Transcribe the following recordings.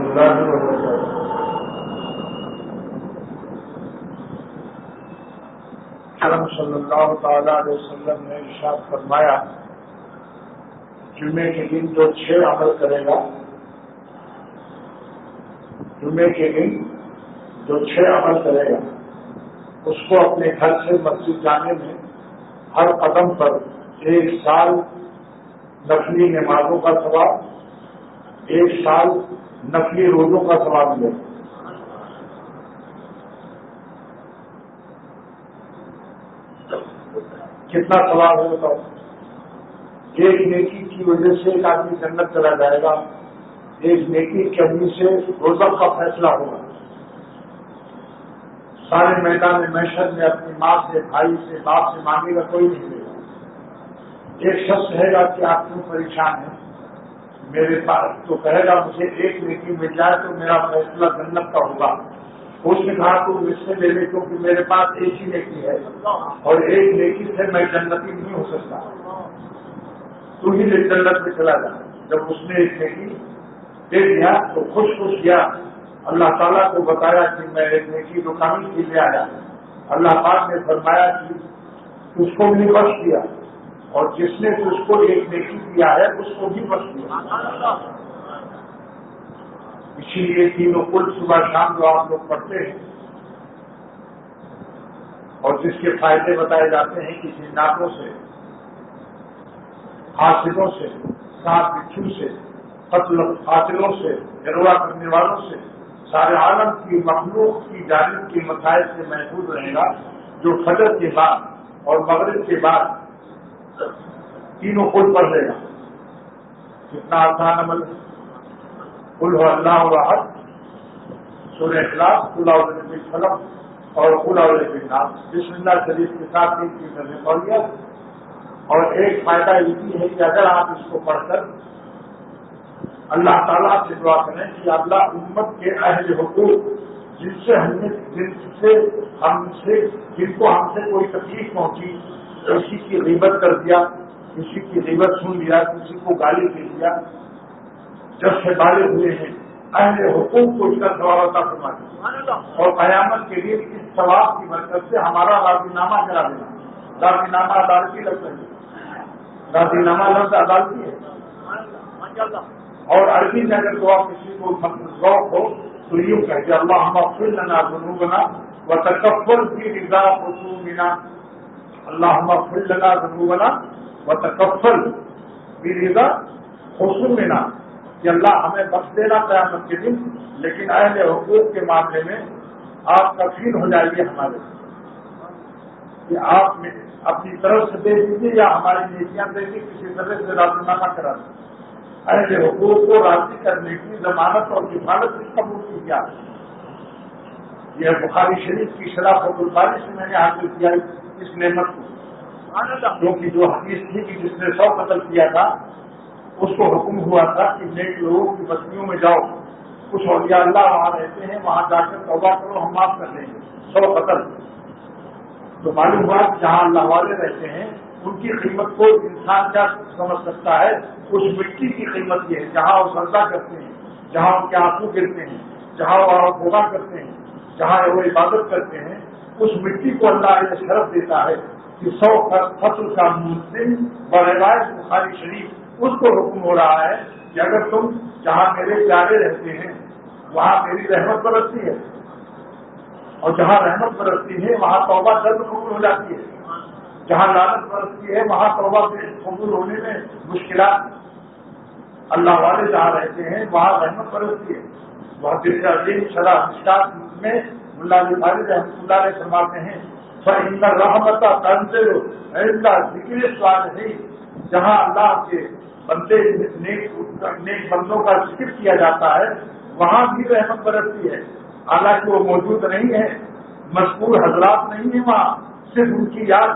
الله وبركاته. حضرت صلی اللہ تعالی علیہ وسلم نے ارشاد فرمایا جمعے کے دن جو 6 عمل کرے گا، جمعے کے دن جو 6 عمل کرے گا اس کو اپنے گھر سے مسجد جانے میں ہر قدم پر 1 سال نفلی نمازوں کا ثواب، 1 سال نفلی روزوں کا ثواب ملے گا۔ کتنا ثواب ہے بتاؤ؟ ایک نیکی کی وجہ سے ایک آدمی جنت چلا جائے گا، ایک نیکی کے آدمی سے روزہ کا فیصلہ ہوگا۔ سارے میدان محشر میں اپنی ماں سے، بھائی سے، باپ سے مانگے گا، کوئی نہیں دے گا۔ ایک شخص کہے گا کہ آپ کیوں پریشان ہیں میرے پاس، تو کہے گا مجھے ایک نیکی مل جائے تو میرا فیصلہ جنت کا ہوگا۔ اس نے کہا تو مجھ سے لے لے کیونکہ میرے پاس ایک ہی نیکی ہے اور ایک نیکی سے میں جنتی نہیں ہو سکتا، تو ہی لے جنت میں چلا جا۔ جب اس نے ایک نیکی دے دیا تو خوش گیا، اللہ تعالیٰ کو بتایا کہ میں ایک نیکی تو کامل کی لے آیا۔ اللہ پاک نے فرمایا کہ اس کو بھی بخش دیا اور جس نے اس کو ایک نیکی دیا ہے اس کو بھی بخش دیا۔ اسی لیے تینوں کل صبح شام جو آپ لوگ پڑھتے ہیں اور جس کے فائدے بتائے جاتے ہیں کہ جناتوں سے، حاسدوں سے، سانپ بچھو سے، قاتلوں سے، گروہ کرنے والوں سے، سارے عالم کی مخلوق کی جانب کی مسائل سے محفوظ رہے گا، جو فجر کے بعد اور مغرب کے بعد تینوں کل پڑھ لے گا۔ کتنا آسان عمل ہے۔ قل هو اللہ احد، سورہ اخلاص، قل اعوذ برب الفلق اور قل اعوذ برب الناس، بسم اللہ شریف کے ساتھ 3 چیزیں نے پڑھ لیا۔ اور ایک فائدہ یہ بھی ہے کہ اگر آپ اس کو پڑھ کر اللہ تعالیٰ سے دعا کریں کہ اللہ امت کے اہل حقوق جن کو ہم سے کوئی تکلیف پہنچی، کسی کی غیبت کر دیا، کسی کی غیبت سن لیا، کسی کو گالی دے دیا، جب سے بالغ ہوئے ہیں اہل حقوق کو اس کا ثواب عطا فرما دیا اور قیامت کے لیے اس ثواب کی برکت سے ہمارا راضی نامہ کرا دینا۔ راضی نامہ عدالتی لفظ ہے، راضی نامہ لفظ عدالتی ہے۔ اور عربی میں اگر دعا کسی کو ذوق ہو تو یوں کہتے اللہم اغفر لنا ذنوبنا وتکفل فی رضا خصومنا، اللہم اغفر لنا ذنوبنا وتکفل فی رضا خصومنا، کہ اللہ ہمیں بخش دینا قیامت کے دن، لیکن اہل حقوق کے معاملے میں آپ کفیل ہو جائیے ہمارے، کہ آپ اپنی طرف سے دے دیجیے یا ہماری نیکیاں دے کے کسی طرح سے راضی نامہ کرا دیں۔ اہل حقوق کو راضی کرنے کی ضمانت اور کفالت اس قبول کی گیا۔ یہ بخاری شریف کی شرافت الباری سے میں نے حاصل کیا اس نعمت کو، کیونکہ جو حدیث تھی کہ جس نے 100 قتل کیا تھا اس کو حکم ہوا تھا کہ نیک لوگوں کی بستیوں میں جاؤ، کچھ اولیاء اللہ وہاں رہتے ہیں، وہاں جا کر توبہ کرو، ہم معاف کر دیں گے 100 قتل۔ تو معلوم ہوا کہ جہاں اللہ والے رہتے ہیں ان کی قیمت کو انسان کیا سمجھ سکتا ہے، اس مٹی کی قیمت یہ ہے جہاں وہ سجدہ کرتے ہیں، جہاں ان کے آنسو گرتے ہیں، جہاں وہ دعا کرتے ہیں، جہاں وہ عبادت کرتے ہیں، اس مٹی کو اللہ یہ شرف دیتا ہے کہ 100 فصل کا مسلم بروایت بخاری شریف اس کو حکم ہو رہا ہے کہ اگر تم جہاں میرے پیارے رہتے ہیں وہاں میری رحمت برستی ہے، اور جہاں رحمت برستی ہے وہاں توبہ جلد قبول ہو جاتی ہے، جہاں لعنت برستی ہے وہاں توبہ قبول ہونے میں مشکلات، اللہ والے جہاں رہتے ہیں وہاں رحمت برستی ہے۔ بہت دل کا عظیم شرح مشکات میں ملا علی بھاری رحمۃ اللہ علیہ فرماتے ہیں فإن الرحمت تنزل عند ذکر الصالحین، جہاں اللہ کے بندے نیک بندوں کا ذکر کیا جاتا ہے وہاں بھی رحمت برستی ہے، حالانکہ وہ موجود نہیں ہے، مذکور حضرات نہیں ہیں وہاں، صرف ان کی یاد۔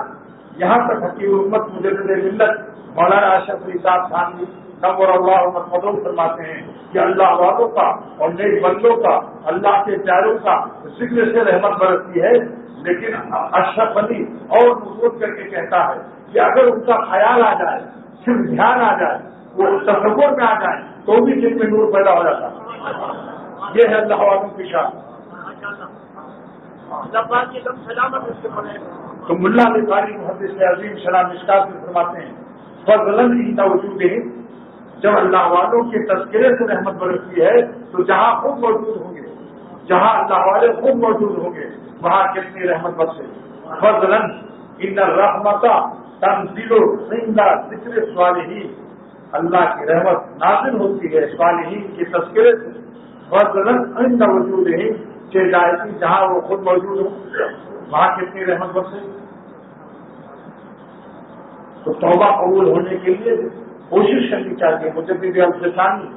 یہاں تک حکیم امت مجدد ملت مولانا اشرف علی صاحب تھانوی نور اللہ مقدم فرماتے ہیں کہ اللہ والوں کا اور نیک بندوں کا، اللہ کے پیاروں کا ذکر سے رحمت برستی ہے، لیکن اشرف علی اور نصرت کر کے کہتا ہے کہ اگر ان کا خیال آ جائے، صرف دھیان آ جائے، وہ تصور میں آ جائے تو بھی دل میں نور پیدا ہو جاتا ہے۔ یہ ہے اللہ والوں کی شان. تو ملا علی قاری محدث عظیم شرح مشکات میں فرماتے ہیں فضلاً عند وجودہم، جب اللہ والوں کے تذکرے سے رحمت برستی ہے تو جہاں خود موجود ہوں گے، جہاں اللہ والے خود موجود ہوں گے وہاں کتنی رحمت برسے. فضلاً ان الرحمت تنزل عند ذکر الصالحین، اللہ کی رحمت نازل ہوتی ہے صالحین کے تذکرے سے. فضلاً عند وجودہم، جائے جہاں وہ خود موجود ہو وہاں کتنی رحمت برسے. تو توبہ قبول ہونے کے لیے کوشش کرنی چاہیے. مجدد الفسانی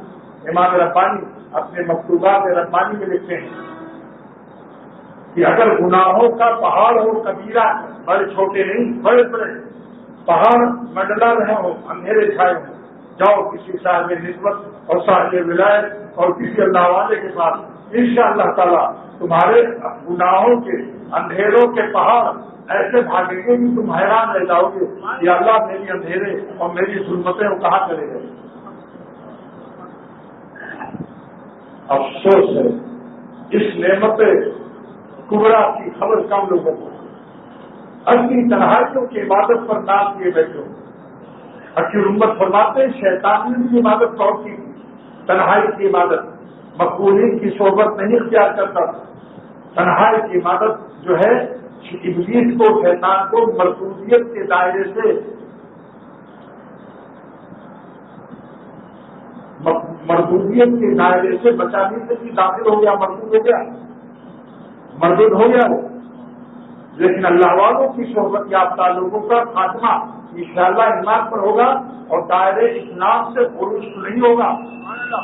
امام ربانی اپنے مکتوبات ربانی میں لکھتے ہیں کہ اگر گناہوں کا پہاڑ ہو کبیرہ، بڑے چھوٹے نہیں بڑے بڑے پہاڑ منڈلا رہے ہوں، اندھیرے چھائے ہوں، جاؤ کسی صاحب نسبت اور صاحب ولایت اور کسی اللہ والے کے پاس، انشاءاللہ تعالی تمہارے گناہوں کے اندھیروں کے پہاڑ ایسے بھاگیں گے کہ تم حیران رہ جاؤ گے کہ اللہ میری اندھیرے اور میری ظلمتیں وہ کہاں چلے گئے. افسوس ہے اس نعمت کبرا کی خبر کم لوگوں کو. اپنی تنہائیوں کی عبادت پر ناز کیے بیٹھے ہو. حکیم امت فرماتے ہیں شیطان نے بھی عبادت بہت کی، تنہائی کی عبادت، مقبولین کی صحبت نہیں اختیار کرتا. تنہائی کی عبادت جو ہے ابلیس کو، شیطان کو مردودیت کے دائرے سے، مردودیت کے دائرے سے بچانے سے بھی داخل ہو گیا، مردود ہو گیا. لیکن اللہ والوں کی صحبت یافتہ لوگوں کا خاتمہ انشاءاللہ ایمان پر ہوگا اور دائرے اسلام سے خروج نہیں ہوگا.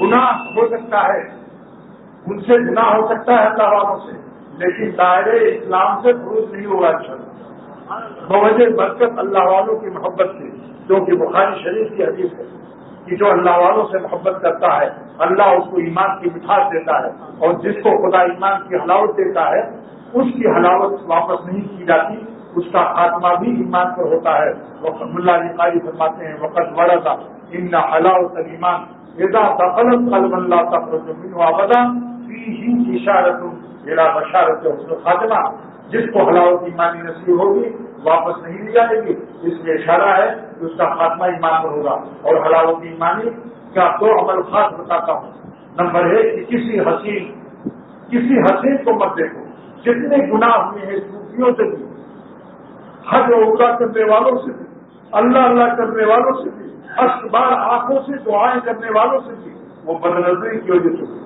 گناہ ہو سکتا ہے، ان سے گناہ ہو سکتا ہے اللہ والوں سے، لیکن دائرے اسلام سے خروج نہیں ہوگا انشاءاللہ. بوجہ برکت اللہ والوں کی محبت سے، کیونکہ بخاری شریف کی حدیث ہے کہ جو اللہ والوں سے محبت کرتا ہے اللہ اس کو ایمان کی مٹھاس دیتا ہے، اور جس کو خدا ایمان کی حلاوت دیتا ہے اس کی حلاوت واپس نہیں کی جاتی، اس کا خاتمہ بھی ایمان پر ہوتا ہے. ملا علی قاری فرماتے ہیں وقت ورد ان حلاوت الایمان اذا دخلت قلب لا تخرج منه ابدا فيه اشارۃ الى بشارۃ حسن الخاتمہ. جس کو حلاوت ایمانی نصیب ہوگی واپس نہیں لی جائے گی، اس میں اشارہ ہے کہ اس کا خاتمہ ایمان پر ہوگا. اور حلاوت ایمانی کا دو عمل خاص بتاتا ہوں. نمبر 1 کہ کسی حسین کو مت دیکھو. جتنے گناہ ہوئے ہیں صوفیوں سے بھی، حج و عمرہ کرنے والوں سے بھی، اللہ اللہ کرنے والوں سے بھی، اشبار آنکھوں سے دعائیں کرنے والوں سے بھی، وہ بدنظری کی وجہ سے ہوئی.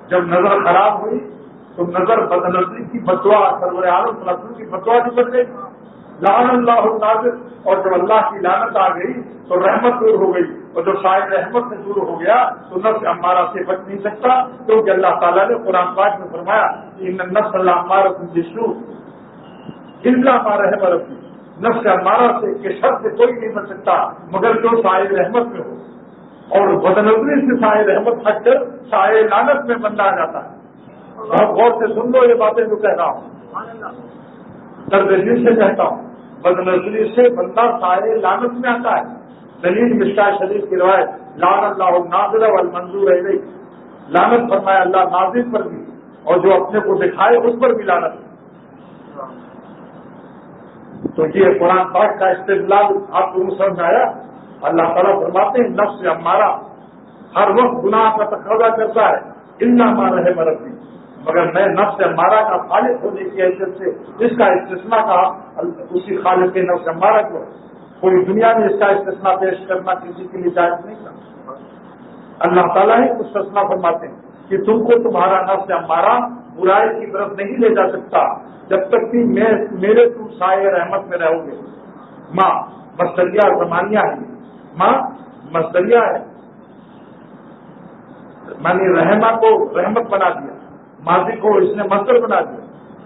جب نظر خراب ہوئی تو نظر بدنظری کی بدعا، سرور عالم صلی اللہ علیہ وسلم کی بدعا بھی بن گئی، لعن اللہ الناظر. اور جب اللہ کی لعنت آ گئی تو رحمت دور ہو گئی، اور جب شاید رحمت سے دور ہو گیا تو نفس امارہ سے بچ نہیں سکتا، کیونکہ اللہ تعالیٰ نے قرآن پاک میں فرمایا کہ ان النفس لامارۃ بالسوء الا ما رحم ربی. نفس امارہ سے کے شر سے کوئی نہیں بچ سکتا مگر جو سائے رحمت میں ہو. اور بدنظری سے سائے رحمت ہٹ کر سائے لعنت میں بندہ آ جاتا ہے. بہت غور سے سن لو یہ باتیں جو کہہ رہا ہوں، درد دل سے کہتا ہوں. بدنظری سے بندہ سائے لعنت میں آتا ہے. دلیل مشکات شریف کی روایت لعن اللہ الناظر والمنظور الیہ. لعنت فرمایا اللہ ناظر پر بھی اور جو اپنے کو دکھائے اس پر بھی لعنت. تو یہ قرآن پاک کا استدلال آپ کو سمجھ آیا. اللہ تعالیٰ فرماتے ہیں نفس امارہ ہر وقت گناہ کا تقاضا کرتا ہے الا ما رحم ربی، مگر میں نفس امارہ کا خالق ہونے کی حیثیت سے اس کا استثناء کہا اسی خالق کے نفس امارہ کو. پوری دنیا میں اس کا استثناء پیش کرنا کسی کے لیے جائز نہیں کرنا. اللہ تعالیٰ ہی استثناء فرماتے ہیں کہ تم کو تمہارا نفس امارہ برائی کی طرف نہیں لے جا سکتا جب تک کہ میرے تم سائے رحمت میں رہو گے. ماں مصدریہ زمانیہ ہے، ماں مصدریہ ہے، مانی رحمہ کو رحمت بنا دیا، ماضی کو اس نے مصدر بنا دیا،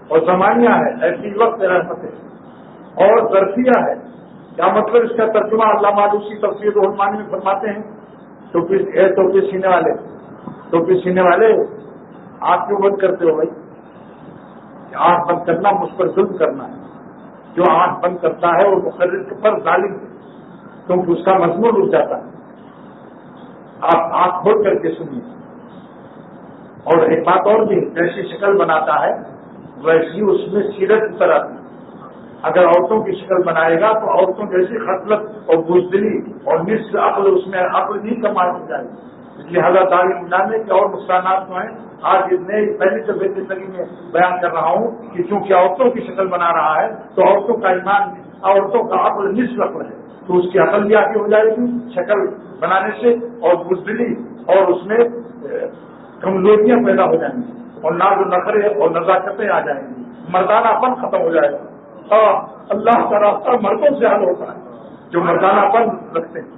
اور زمانیہ ہے ایسی وقت رحمت ہے، اور ظرفیہ ہے. کیا مطلب اس کا ترجمہ علامہ آلوسی تفسیر الرحمانی میں فرماتے ہیں ٹوپی سینے والے آنکھ کیوں بند کرتے ہو بھائی؟ آنکھ بند کرنا مجھ پر ظلم کرنا ہے. جو آنکھ بند کرتا ہے وہ مقرر پر ظالم ہے، کیونکہ اس کا مضمون اٹھ جاتا ہے. آپ آنکھ کھول کر کے سنیے اور ایک بات اور بھی، جیسی شکل بناتا ہے ویسی اس میں سیرت اتر آتی ہے۔ اگر عورتوں کی شکل بنائے گا تو عورتوں جیسی خصلت اور بزدلی اور نصف عقل اس میں عقل نہیں کمال ہو جائے گی۔ اس لیے حضرت تعلیم جاننے کے اور نقصانات جو ہیں آج اتنے پہلی طبیعت زندگی میں بیان کر رہا ہوں کہ چونکہ عورتوں کی شکل بنا رہا ہے تو عورتوں کا ایمان، عورتوں کا عقل نصف عقل ہے، تو اس کی عقل بھی آگے ہو جائے گی شکل بنانے سے، اور بزدلی اور اس میں کمزوریاں پیدا ہو جائیں گی، اور ناز و نخرے اور نزاکتیں آ جائیں گی، مردانہ پن ختم ہو جائے گا۔ اللہ کا راستہ مردوں سے حل ہوتا ہے جو مردانہ پن رکھتے ہیں۔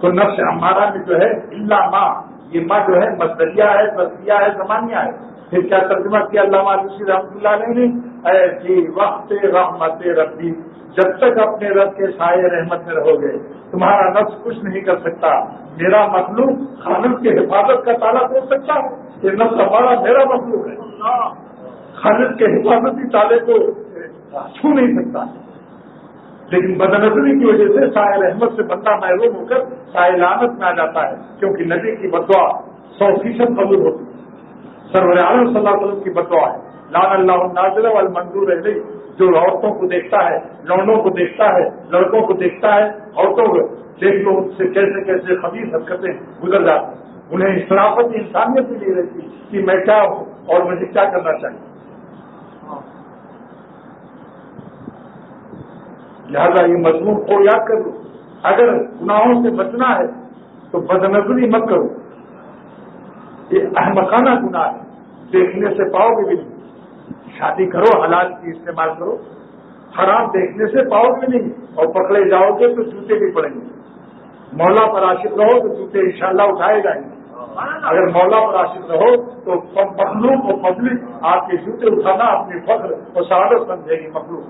تو نفس امارہ میں جو ہے اللہ ماں، یہ ماں جو ہے مصدریہ ہے، بصریہ ہے، زمانیہ ہے۔ پھر کیا ترجمہ کیا علامہ آلوسی رحمۃ اللہ علیہ نے؟ اے جی وقت رحمت ربی، جب تک اپنے رب کے سائے رحمت میں رہو گے تمہارا نفس کچھ نہیں کر سکتا۔ میرا مخلوق خالق کے حفاظت کا تالا کھول سکتا ہے؟ یہ نفس ہمارا میرا مخلوق ہے، خالق کے حفاظتی تالے کو چھو نہیں سکتا، لیکن بدنظری کی وجہ سے سائے رحمت سے بندہ محروم ہو کر سائے لعنت میں آ جاتا ہے، کیونکہ نبی کی بدعا 100% قبول ہوتی ہے۔ سرور عالم صلی اللہ علیہ وسلم کی بدعا ہے، لعن اللہ الناظر والمنظور الیہ، جو عورتوں کو دیکھتا ہے، لونڈوں کو دیکھتا ہے، لڑکوں کو دیکھتا ہے، عورتوں کو دیکھ لو ان سے کیسے کیسے خبیث حرکتیں گزر جاتی ہیں، انہیں شرافت انسانیت بھی نہیں رہتی کہ میں کیا ہوں اور مجھے کیا کرنا چاہیے۔ لہذا یہ مضمون کو یاد کر لو، اگر گناہوں سے بچنا ہے تو بدنظری مت کرو، یہ احمقانہ گناہ ہے، دیکھنے سے پاؤ گے بھی نہیں۔ شادی کرو، حلال کی استعمال کرو، حرام دیکھنے سے پاؤ گے نہیں، اور پکڑے جاؤ گے تو جوتے بھی پڑیں گے۔ مولا پر عاشق رہو تو جوتے انشاءاللہ اٹھائے جائیں گے، اگر مولا پر عاشق رہو تو مخلوق و پبلک آپ کے جوتے اٹھانا اپنی فخر اور سعادت سمجھے گی مخلوق،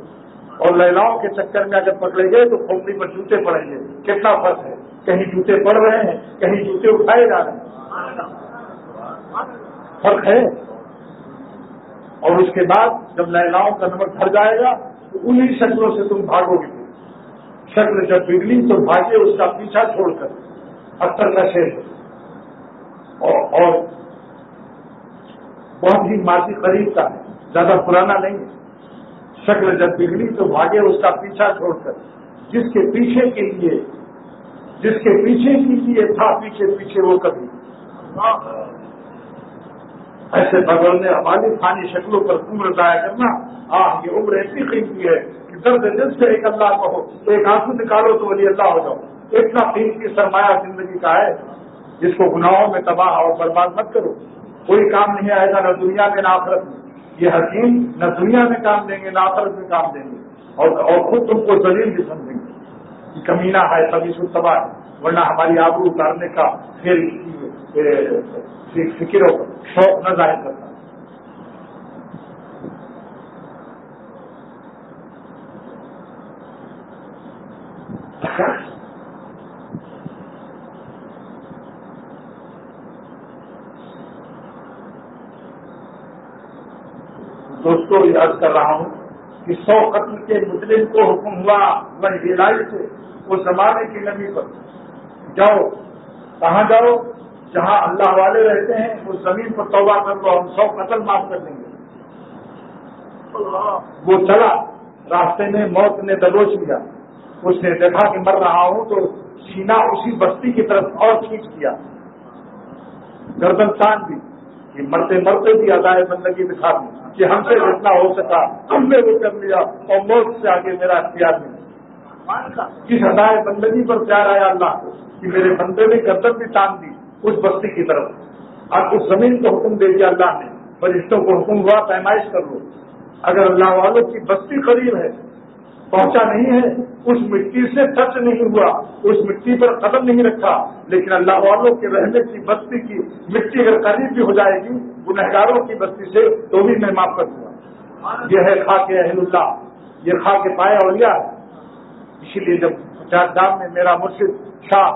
اور لیلاؤں کے چکر میں اگر پکڑے گئے تو کھوپڑی پر جوتے پڑیں گے۔ کتنا فرق ہے، کہیں جوتے پڑ رہے ہیں، کہیں جوتے اٹھائے جا رہے ہیں، فرق ہے۔ اور اس کے بعد جب لیلاؤں کا نمبر بھر جائے گا تو انہی شکلوں سے تم بھاگو گے، شکل جب بگڑی تو بھاگے اس کا پیچھا چھوڑ کر، اختر کا شعر اور بہت ہی ماضی قریب کا ہے، زیادہ پرانا نہیں ہے۔ شکل جب بگڑی تو بھاگے اس کا پیچھا چھوڑ کر، جس کے پیچھے کے لیے تھا پیچھے پیچھے وہ کبھی، ایسے بغلنے والی فانی شکلوں پر عمر ضائع کرنا، یہ عمر ایسی قیمتی ہے کہ درد دل سے ایک اللہ کہو، ایک آنسو نکالو تو ولی اللہ ہو جاؤ۔ اتنا قیمتی سرمایہ زندگی کا ہے جس کو گناہوں میں تباہ اور برباد مت کرو، کوئی کام نہیں آئے گا نہ دنیا میں نہ آخرت میں۔ یہ حکیم نہ دنیا میں کام دیں گے نہ آخرت میں کام دیں گے، اور خود تم کو ذلیل بھی سمجھیں گے کہ کمینہ ہے، خبیث الطبع ہے، ورنہ ہماری آبرو اتارنے کا پھر فکر و شوق نہ ظاہر کرتا۔ دوستو یہ عرض کر رہا ہوں کہ 100 قتل کے مجرم کو حکم ہوا وحی سے وہ زمانے کی نبی پر، جاؤ، کہاں جاؤ؟ جہاں اللہ والے رہتے ہیں اس زمین پر توبہ کر لو، ہم 100 قتل معاف کر دیں گے۔ وہ چلا، راستے میں موت نے دبوچ لیا، اس نے دیکھا کہ مر رہا ہوں تو سینہ اسی بستی کی طرف اور کھینچ دیا، گردن تان دی، کہ مرتے مرتے بھی ادائے بندگی دکھا دی کہ ہم سے جتنا ہو سکا ہم نے وہ کر لیا، اور موت سے آگے میرا اختیار نہیں۔ کس ادائے بندگی پر پیار آیا اللہ کو کہ میرے بندے نے گردن بھی تان دی اس بستی کی طرف، اور اس زمین کو حکم دے دیا اللہ نے، فرشتوں کو حکم ہوا پیمائش کر لو، اگر اللہ والوں کی بستی قریب ہے، پہنچا نہیں ہے، اس مٹی سے ٹچ نہیں ہوا، اس مٹی پر قدم نہیں رکھا، لیکن اللہ والوں کے رہنے کی بستی کی مٹی اگر قریب بھی ہو جائے گی گنہگاروں کی بستی سے تو بھی میں معاف کر دوں گا۔ یہ ہے خاک اہل اللہ، یہ خاک پائے اولیاء ہے۔ اسی لیے جب چاردام میں میرا مرشد شاہ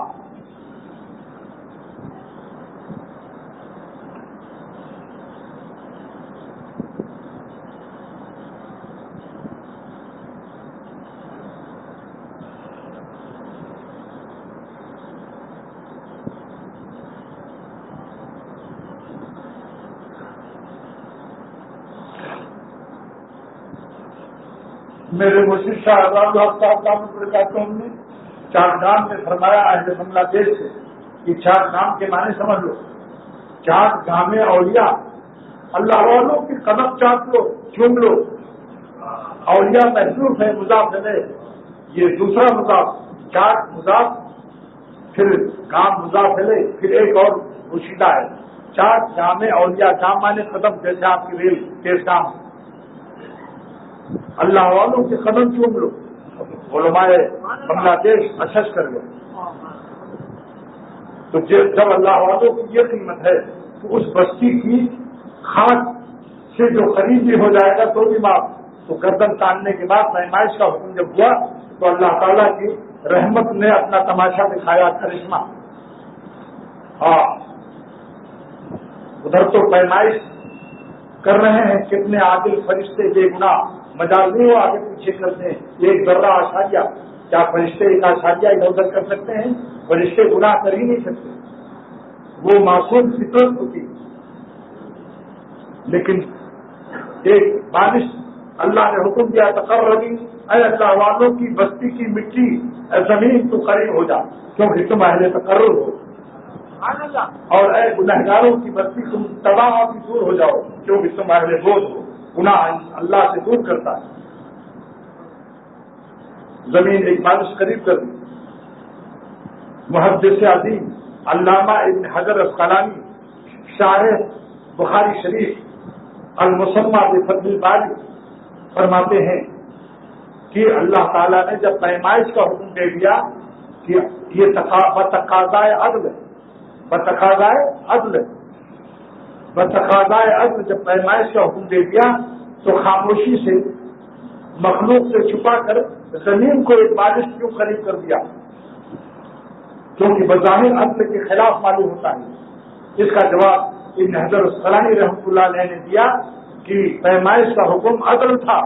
میرے مرشد شاہ صاحب نے چاٹگام میں فرمایا اہل بنگلہ دیش سے کہ چاٹگام کے معنی سمجھ لو، چاٹگام اولیاء، اللہ والوں کی قدم چاٹ لو، چوم لو، اولیاء محسوس ہے، مضاف ہے، یہ دوسرا مضاف، چاٹ مضاف، پھر گام مضاف ہے، پھر ایک اور پوشیدہ ہے، چاٹگام اولیاء، گام مانے قدم، جیسے آپ کی ریل تیز گام، اللہ والوں کے قدم چوم لو، علماء بنگلہ دیش اشش کر لو۔ تو جب اللہ والوں کی یہ قیمت ہے تو اس بستی کی خاک سے جو قریب بھی ہو جائے گا تو بھی معاف۔ تو گردن تاننے کے بعد پیمائش کا حکم جب ہوا تو اللہ تعالیٰ کی رحمت نے اپنا تماشا دکھایا، کرشمہ۔ ہاں، ادھر تو پیمائش کر رہے ہیں کتنے عادل فرشتے بے گناہ، مجال نہیں وہ آگے پیچھے کرتے ہیں، ایک ذرہ آشاریہ، کیا فرشتے ایک آشاریہ ادھر ادھر کر سکتے ہیں؟ فرشتے گناہ کر ہی نہیں سکتے، وہ معصوم فطرت ہوتی۔ لیکن ایک بارش اللہ نے حکم دیا، تقربی، اے اللہ والوں کی بستی کی مٹی، اے زمین تو قریب ہو جا، کیونکہ تم اہل تقرر ہو، اور اے گنہگاروں کی بستی تم تباہ اور دور ہو جاؤ، کیونکہ تم اہل بوجھ ہو۔ گناہ اللہ سے دور کرتا ہے۔ زمین ایک بارش قریب کر دی۔ محدث عظیم علامہ ابن حجر اسقلانی شارح بخاری شریف المسمى بفضل الباری فرماتے ہیں کہ اللہ تعالیٰ نے جب پیمائش کا حکم دے دیا کہ یہ بتقاضائے عدل، بتقاضائے عدل، بتقاضائے عدل، جب پیمائش کا حکم دے دیا تو خاموشی سے مخلوق سے چھپا کر زمین کو ایک بارش کیوں قریب کر دیا؟ کیونکہ بظاہر عدل کے خلاف معلوم ہوتا ہے۔ اس کا جواب ابن حجر اسقلانی رحمۃ اللہ علیہ نے دیا کہ پیمائش کا حکم عدل تھا،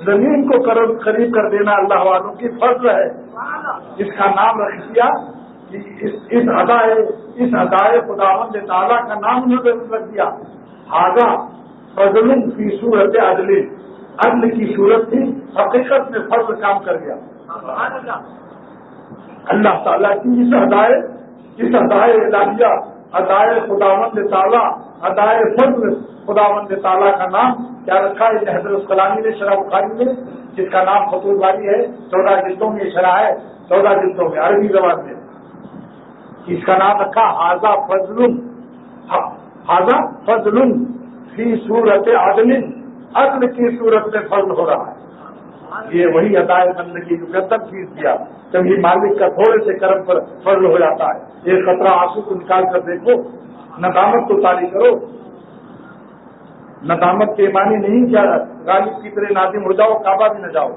زمین کو قریب کر دینا اللہ والوں کی فضل ہے۔ اس کا نام رکھ دیا کہ اس ادائے خداوند تعالیٰ کا نام انہوں رکھ دیا، حاضہ فضل فی صورت عدل، عدل کی صورت تھی، حقیقت میں فضل کام کر گیا۔ اللہ تعالیٰ کی اس ادائے الہیہ، ادائے خداوند تعالیٰ، ادائے فضل خداوند تعالیٰ کا نام کیا رکھا ابن حجر اسقلانی نے شرح بخاری میں، جس کا نام فتح الباری ہے، 14 جلدوں میں شرح ہے، 14 جلدوں میں عربی زبان میں، اس کا نام رکھا حاضہ فضل فی صورت عدل، عدل کی صورت میں فضل ہو رہا ہے۔ یہ وہی ادائے بندگی جو قدم چیز دیا، کبھی مالک کا تھوڑے سے کرم پر فضل ہو جاتا ہے۔ ایک قطرہ آنسو کو نکال کر دیکھو، ندامت کو طاری کرو۔ ندامت کے معنی نہیں کیا غالب کی طرح نادم ہو جاؤ، کعبہ بھی نہ جاؤ۔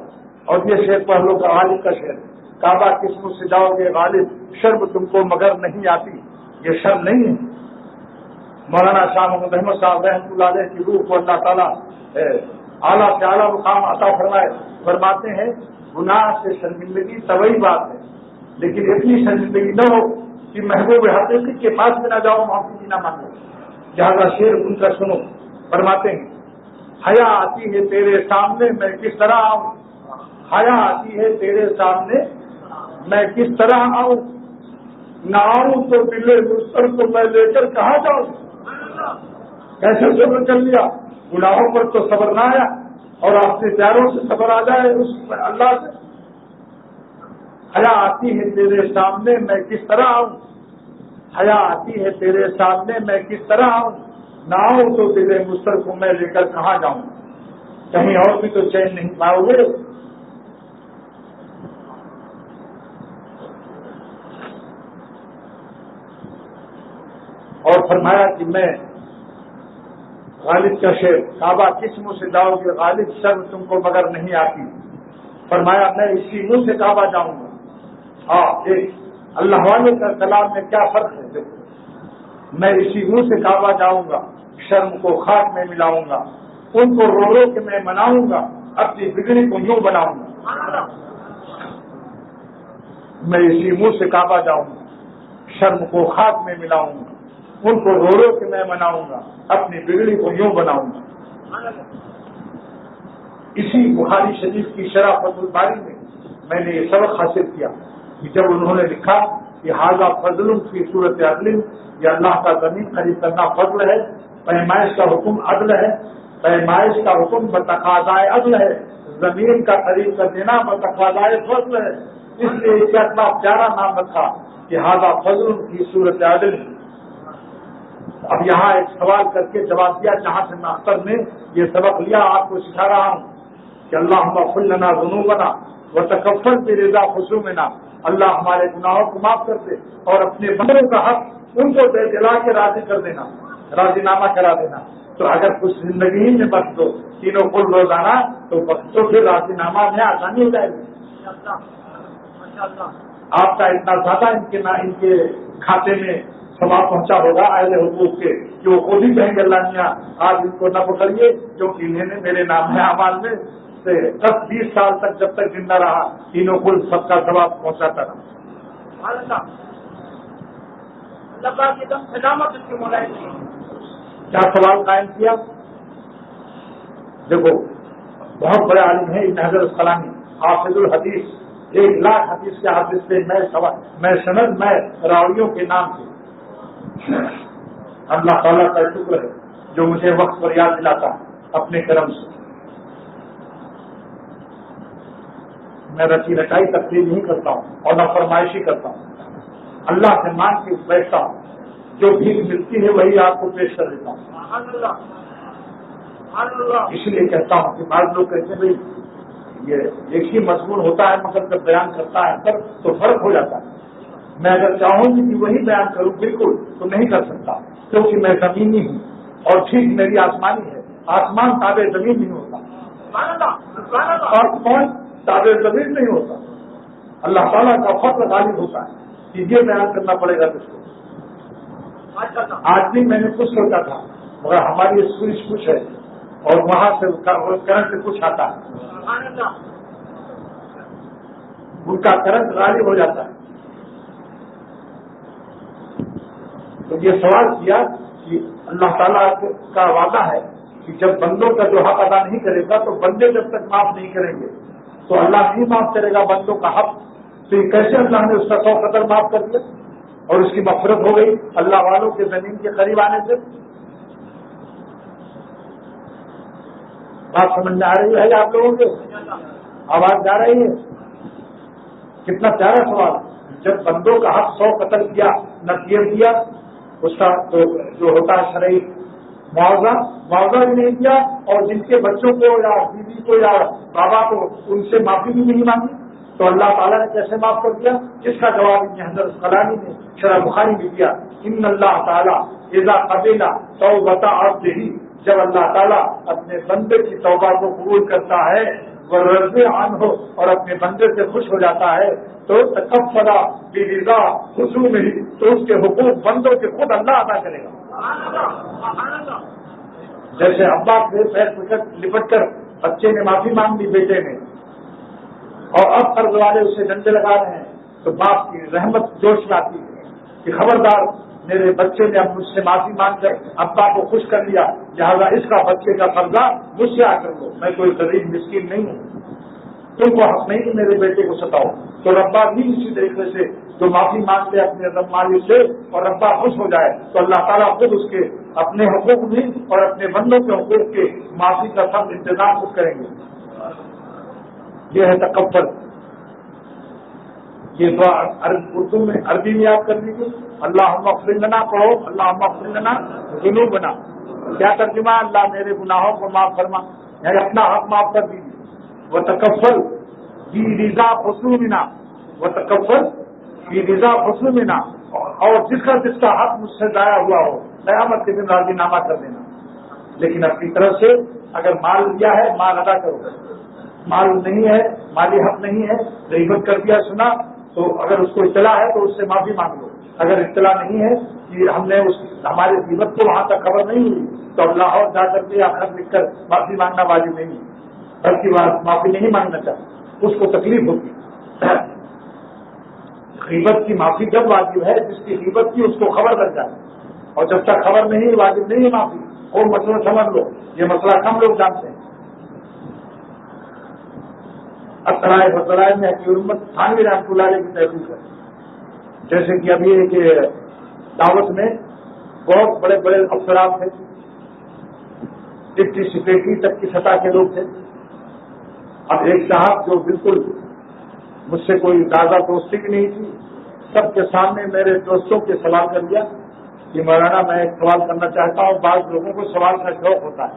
اور یہ شعر پڑھ لو، غالب کا شعر، کعبہ کس منہ سے جاؤ گے غالب، شرم تم کو مگر نہیں آتی، یہ شرم نہیں ہے۔ مولانا شاہ محمد احمد صاحب رحمۃ اللہ علیہ کی روح کو اللہ تعالیٰ اعلیٰ سے اعلیٰ مقام عطا فرماتے ہیں، گناہ سے شرمندگی طبعی بات ہے، لیکن اتنی شرمندگی نہ ہو کہ محبوب حقیقی کے پاس میں نہ جاؤ، معافی بھی نہ مانگو۔ لہٰذا شعر ان کا سنو، فرماتے ہیں حیا آتی ہے تیرے سامنے میں کس طرح آؤں، حیا آتی ہے تیرے سامنے میں کس طرح آؤں، نہ آؤں تو دل مستر کو میں لے کر کہاں جاؤں۔ کیسے صبر کر لیا، گناہوں پر تو صبر نہ آیا، اور اپنے پیاروں سے صبر آ جائے اس اللہ سے۔ حیا آتی ہے تیرے سامنے میں کس طرح آؤں، حیا آتی ہے تیرے سامنے میں کس طرح آؤں، نہ آؤں تو دل مستر کو میں لے کر کہاں جاؤں۔ کہیں اور بھی تو چین نہیں پاؤ گے۔ اور فرمایا کہ میں غالب کا شعر، کعبہ کس منہ سے جاؤ گے غالب، شرم تم کو مگر نہیں آتی۔ فرمایا میں اسی منہ سے کعبہ جاؤں گا۔ ایک اللہ والے کا کلام میں کیا فرق ہے دیکھو، میں اسی منہ سے کعبہ جاؤں گا، شرم کو خاک میں ملاؤں گا، ان کو رو رو کے میں مناؤں گا، اپنی بگڑی کو یوں بناؤں گا۔ میں اسی منہ سے کعبہ جاؤں گا، شرم کو خاک میں ملاؤں گا، ان کو رو رو کے میں مناؤں گا، اپنی بگڑی کو یوں بناؤں گا۔ اسی بخاری شریف کی شرح فتح الباری میں نے یہ سبق حاصل کیا کہ جب انہوں نے لکھا کہ حاضہ فضل فی صورت عدل، یہ اللہ کا زمین خرید کرنا فضل ہے، پیمائش کا حکم عدل ہے، پیمائش کا حکم بتقاضائے عدل ہے، زمین کا خرید کر دینا بتقاضائے فضل ہے، اس لیے اس کا اتنا پیارا نام رکھا کہ حاضہ فضل فی صورت عدل۔ اب یہاں ایک سوال کر کے جواب دیا جہاں سے میں اختر نے یہ سبق لیا، آپ کو سکھا رہا ہوں کہ اللہم اغفر لنا ذنوبنا وتکفل برضا خصومنا، اللہ ہمارے گناہوں کو معاف کر دے اور اپنے بندوں کا حق ان کو دے دلا کے راضی کر دینا، راضی نامہ کرا دینا۔ تو اگر کچھ زندگی میں بخش دو تینوں کل روزانہ تو بخشو، پھر راضی نامہ میں آسانی ہو جائے گی۔ آپ کا اتنا زیادہ ان کے کھاتے میں ثواب پہنچا ہوگا اہل حقوق کے کہ وہ خود ہی کہیں گے اللہ میاں آج ان کو نہ پکڑیے کیونکہ انہوں نے میرے نام ہے اعمال میں سے 10-20 سال تک جب تک زندہ رہا تینوں کل سب کا ثواب پہنچاتا رہا۔ کیا سوال قائم کیا؟ دیکھو بہت بڑے عالم ہیں ابن حجر الاسقلانی، حافظ الحدیث، 1,00,000 حدیث کے حافظ سے میں سند میں راویوں کے نام سے۔ اللہ تعالیٰ کا شکر ہے جو مجھے وقت پر یاد دلاتا ہے اپنے کرم سے۔ میں رچی رچائی تقریر نہیں کرتا ہوں اور نہ فرمائشی کرتا ہوں، اللہ سے مانگ کے بیٹھتا ہوں، جو بھیک ملتی ہے وہی آپ کو پیش کر دیتا ہوں۔ اس لیے کہتا ہوں کہ بعض لوگ کہتے ہیں بھائی یہ ایک ہی مضمون ہوتا ہے مگر جب بیان کرتا ہے تب تو فرق ہو جاتا ہے۔ میں اگر چاہوں گی کہ وہی بیان کروں بالکل تو نہیں کر سکتا کیونکہ میں زمینی ہوں اور ٹھیک میری آسمانی ہے، آسمان تابع زمین نہیں ہوتا اور کون تابع زمین نہیں ہوتا، اللہ تعالیٰ کا فضل غالب ہوتا ہے کہ یہ بیان کرنا پڑے گا تجھ کو۔ آج بھی میں نے کچھ سوچا تھا مگر ہماری سوئچ کچھ ہے اور وہاں سے کرنٹ کچھ آتا ہے، ان کا کرنٹ غالب ہو جاتا ہے۔ تو یہ سوال کیا کہ اللہ تعالیٰ کا وعدہ ہے کہ جب بندوں کا جو حق ادا نہیں کرے گا تو بندے جب تک معاف نہیں کریں گے تو اللہ نہیں معاف کرے گا بندوں کا حق۔ تو یہ کیسے اللہ نے اس کا 100 قدر معاف کر دیا اور اس کی مغفرت ہو گئی اللہ والوں کے زمین کے قریب آنے سے؟ بات سمجھ میں آ رہی ہے آپ لوگوں کو؟ آواز جا رہی ہے؟ کتنا پیارا سوال۔ جب بندوں کا حق 100 قتل کیا نہ کیا اس کا جو ہوتا ہے شرعی معاوضہ بھی نہیں دیا اور جن کے بچوں کو یا بیوی کو یا بابا کو ان سے معافی بھی نہیں مانگی تو اللہ تعالیٰ نے کیسے معاف کر دیا؟ جس کا جواب ابن حجر الاسقلانی نے شرح بخاری میں دیا، ان اللہ تعالیٰ اذا قبل توبۃ عبدہ، جب اللہ تعالیٰ اپنے بندے کی توبہ کو قبول کرتا ہے ورضی عنہ اور اپنے بندے سے خوش ہو جاتا ہے تو تکفل برضا خصومہ، تو اس کے حقوق بندوں کے خود اللہ ادا کرے گا۔ جیسے ابا کے پیر لپٹ کر بچے نے معافی مانگ لی بیٹے نے اور اب قرض والے اسے ڈنڈے لگا رہے ہیں تو باپ کی رحمت جوش میں آتی ہے کہ خبردار میرے بچے نے اب مجھ سے معافی مانگ کر ابا کو خوش کر لیا، لہٰذا اس کا بچے کا قرضہ مجھ سے آ کر لو، میں کوئی غریب مسکین نہیں ہوں، تم کو حق نہیں کہ میرے بیٹے کو ستاؤ۔ تو ربا بھی اسی طریقے سے جو معافی مانگ لے اپنے رب مالک سے اور ربا خوش ہو جائے تو اللہ تعالیٰ خود اس کے اپنے حقوق بھی اور اپنے بندوں کے حقوق کے معافی کا سب انتظام خود کریں گے۔ یہ ہے تکفل۔ یہ دعا اردو میں عربی میں یاد کر لیجیے، اللہم اغفر لنا کہو، اللہم اغفر لنا ذنوبنا، کیا ترجمہ؟ اللہ میرے گناہوں کو معاف فرما، یعنی اپنا حق معاف کر دیجیے۔ وتکفل برضا خصومنا، وتکفل برضا خصومنا، اور جس کا حق مجھ سے ضائع ہوا ہو قیامت کے دن راضی نامہ کر دینا۔ لیکن اپنی طرف سے اگر مال لیا ہے مال ادا کرو، مال نہیں ہے مالی حق نہیں ہے غیبت کر دیا سنا تو اگر اس کو اطلاع ہے تو اس سے معافی مانگ لو، اگر اطلاع نہیں ہے کہ ہم نے ہمارے غیبت کو وہاں تک خبر نہیں ہوئی تو لاہور جا کر کے یا خط لکھ کر معافی مانگنا واجب نہیں ہے، بلکہ معافی نہیں مانگنا چاہیے، اس کو تکلیف ہوگی۔ غیبت کی معافی جب واجب ہے جس کی غیبت کی اس کو خبر لگ جائے، اور جب تک خبر نہیں واجب نہیں ہے معافی۔ اور مسئلہ سمجھ لو، یہ مسئلہ کم لوگ جانتے ہیں۔ اطرائے وطرائے میں حکیم امت تھانوی رحمۃ اللہ علیہ کی تحقیق ہے. جیسے کہ ابھی ایک دعوت میں بہت بڑے بڑے افسران تھے، ڈپٹی سیکریٹری تک کی سطح کے لوگ تھے. اب ایک صاحب جو بالکل مجھ سے کوئی زیادہ دوستی بھی نہیں تھی، سب کے سامنے میرے دوستوں کے سوال کر دیا کہ مولانا میں ایک سوال کرنا چاہتا ہوں. بعض لوگوں کو سوال کا شوق ہوتا ہے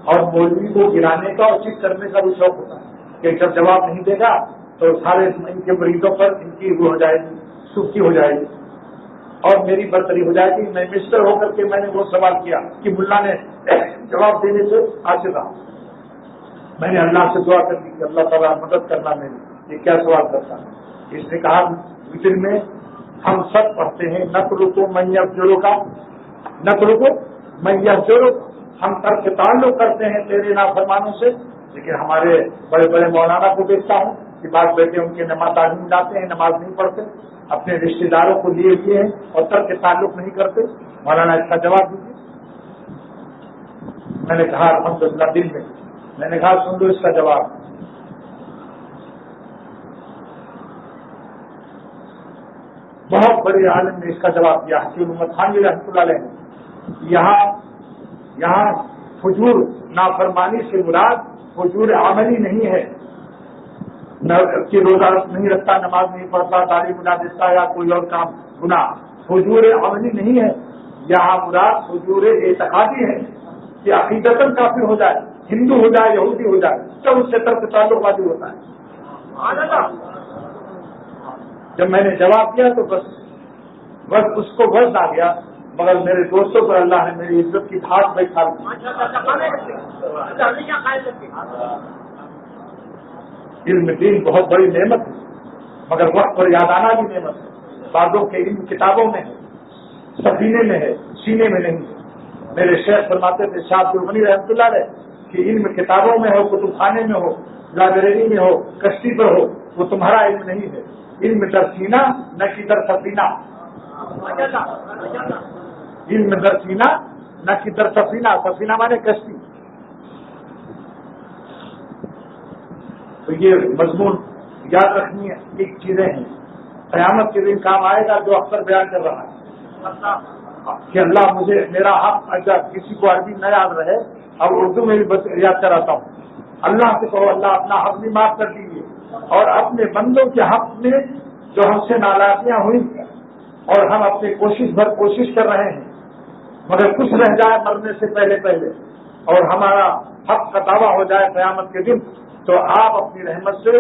اور مولوی کو گرانے کا اور چیز کرنے کا بھی شوق ہوتا ہے کہ جب جواب نہیں دے گا تو سارے ان کے مریضوں پر ان کی وہ ہو جائے گی، سستی ہو جائے گی اور میری برتری ہو جائے گی. میں مسٹر ہو کر کے میں نے وہ سوال کیا کہ ملا نے جواب دینے سے حاصل رہا. میں نے اللہ سے دعا کر دی کہ اللہ تعالیٰ مدد کرنا میری، یہ کیا سوال کرتا ہے. اس نے کہا وطر میں ہم سب پڑھتے ہیں نقل کو میب جڑوں کا، نقل کو میب جڑوں، ہم ترک تعلق کرتے ہیں تیرے نافرمانوں سے. لیکن ہمارے بڑے بڑے مولانا کو دیکھتا ہوں کہ بعض بیٹے ان کے نماز تعلیم جاتے ہیں، نماز نہیں پڑھتے، اپنے رشتے داروں کو لیے ہوئے ہیں اور ترک تعلق نہیں کرتے. مولانا اس کا جواب دیجیے. میں نے کہا الحمدللہ دل میں نے کہا سن لو اس کا جواب. بہت بڑے عالم نے اس کا جواب دیا حکیم امت تھانوی رحمۃ اللہ علیہ نے. یہاں فجور نافرمانی سے مراد فجور عملی نہیں ہے کہ روزہ نہیں رکھتا، نماز نہیں پڑھتا، تعلیم نہ دیتا یا کوئی اور کام گناہ. فجور عملی نہیں ہے، یہاں مراد فجور اعتقادی ہے کہ عقیدتاً کافر ہو جائے، ہندو ہو جائے، یہودی ہو جائے، تب اس سے ترک تعلق واجب ہوتا ہے. جب میں نے جواب دیا تو بس اس کو غرض آ گیا، مگر میرے دوستوں پر اللہ نے میری عزت کی دھاک بیٹھا دی. علم دین بہت بڑی نعمت ہے، مگر وقت پر یاد آنا بھی نعمت ہے. بعضوں کے علم کتابوں میں ہے، سفینے میں ہے، سینے میں نہیں ہے. میرے شیخ فرماتے تھے شاہ عبد الغنی رحمۃ اللہ علیہ کہ علم کتابوں میں ہو، کتب خانے میں ہو، لائبریری میں ہو، کشتی پر ہو، وہ تمہارا علم نہیں ہے. علم در سینہ نہ کہ در سفینہ، علم در سینہ نہ کہ در سفینہ. سفینہ مانے کشتی. تو یہ مضمون یاد رکھنی ہے. ایک چیزیں ہیں قیامت کے دن کام آئے گا جو اکثر بیان کر رہا ہے کہ اللہ مجھے میرا حق، اگر کسی کو عربی نہ یاد رہے اب اردو میں بھی یاد کراتا ہوں. اللہ سے کہو اللہ اپنا حق بھی معاف کر دیجیے اور اپنے بندوں کے حق میں جو ہم سے نالاکیاں ہوئی اور ہم اپنی کوشش کر رہے ہیں مگر کچھ رہ جائے مرنے سے پہلے اور ہمارا حق کا دعویٰ ہو جائے قیامت کے دن، تو آپ اپنی رحمت سے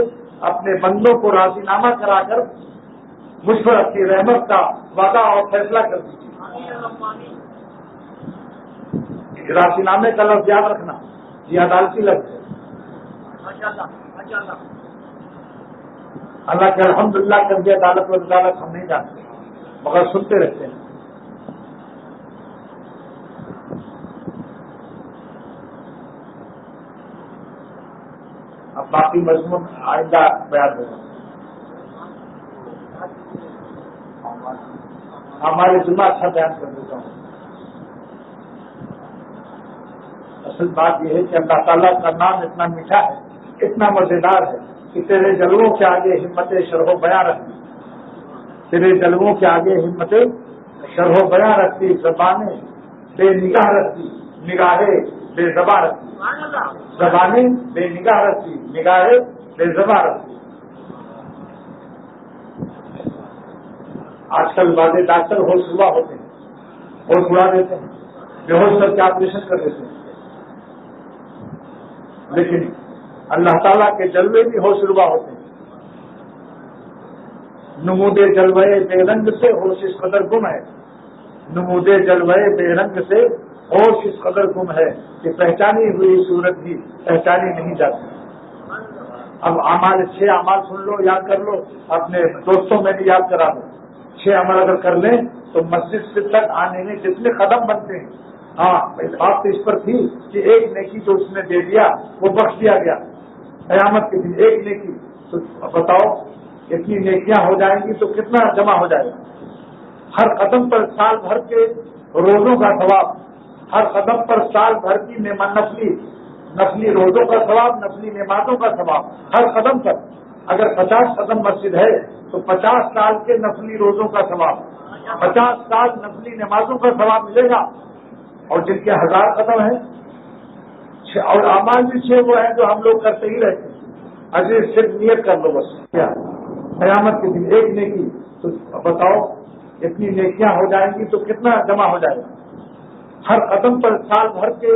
اپنے بندوں کو راضی نامہ کرا کر مجھ پر اپنی رحمت کا وعدہ اور فیصلہ کر دیجیے. راضی نامے کا لفظ یاد رکھنا، یہ عدالتی لفظ ہے. اللہ کے الحمدللہ کر دیا عدالت و عدالت ہم نہیں جانتے مگر سنتے رہتے ہیں. اب باقی مضمون آئندہ بیان ہوگا. ہمارے جمعہ اچھا بیان کر دیتا ہوں. اصل بات یہ ہے کہ اللہ تعالیٰ کا نام اتنا میٹھا ہے، اتنا مزیدار ہے کہ تیرے جلووں کے آگے ہمت شرح و بیان رکھتی، تیرے جلووں کے آگے ہمت شرح و بیان رکھتی، زبانیں بے نگاہ رکھتی، نگاہیں بے زباں رکھتی، زبانیں بے نگاہ رکھتی، نگاہیں بے زباں رکھتی. آج کل بعض ڈاکٹر ہوش ربا ہوتے ہیں، ہوش اڑا دیتے ہیں، بے ہوش کر کے آپریشن کر دیتے ہیں. لیکن اللہ تعالیٰ کے جلوے بھی ہوش ربا ہوتے ہیں. نمود جلوے بے رنگ سے ہوش اس قدر گم ہے، نمود جلوے بے رنگ سے ہوش اس قدر گم ہے کہ پہچانی ہوئی صورت بھی پہچانی نہیں جاتی. اب اعمال 6 اعمال سن لو، یاد کر لو، اپنے دوستوں میں بھی یاد کرا دو. 6 عمل اگر کر لیں تو مسجد سے تک آنے میں جتنے قدم بنتے ہیں. ہاں بات تو اس پر تھی کہ ایک نیکی جو اس نے دے دیا وہ بخش دیا گیا قیامت کے دن. ایک نیکی تو بتاؤ اتنی نیکیاں ہو جائیں گی تو کتنا جمع ہو جائے گا. ہر قدم پر سال بھر کے روزوں کا ثواب، ہر قدم پر سال بھر کی نفلی نفلی روزوں کا ثواب، نفلی نمازوں کا ثواب، ہر قدم پر۔ اگر 50 قدم مسجد ہے تو 50 سال کے نفلی روزوں کا ثواب، 50 سال نفلی نمازوں کا ثواب ملے گا۔ اور جن کے 1000 قدم ہیں اور اعمال بھی 6 وہ ہیں جو ہم لوگ کرتے ہی رہتے ہیں۔ اجر صرف نیت کر لو بس، کیا قیامت کے دن ایک نیکی تو بتاؤ اتنی نیکیاں ہو جائیں گی تو کتنا جمع ہو جائے گا؟ ہر قدم پر سال بھر کے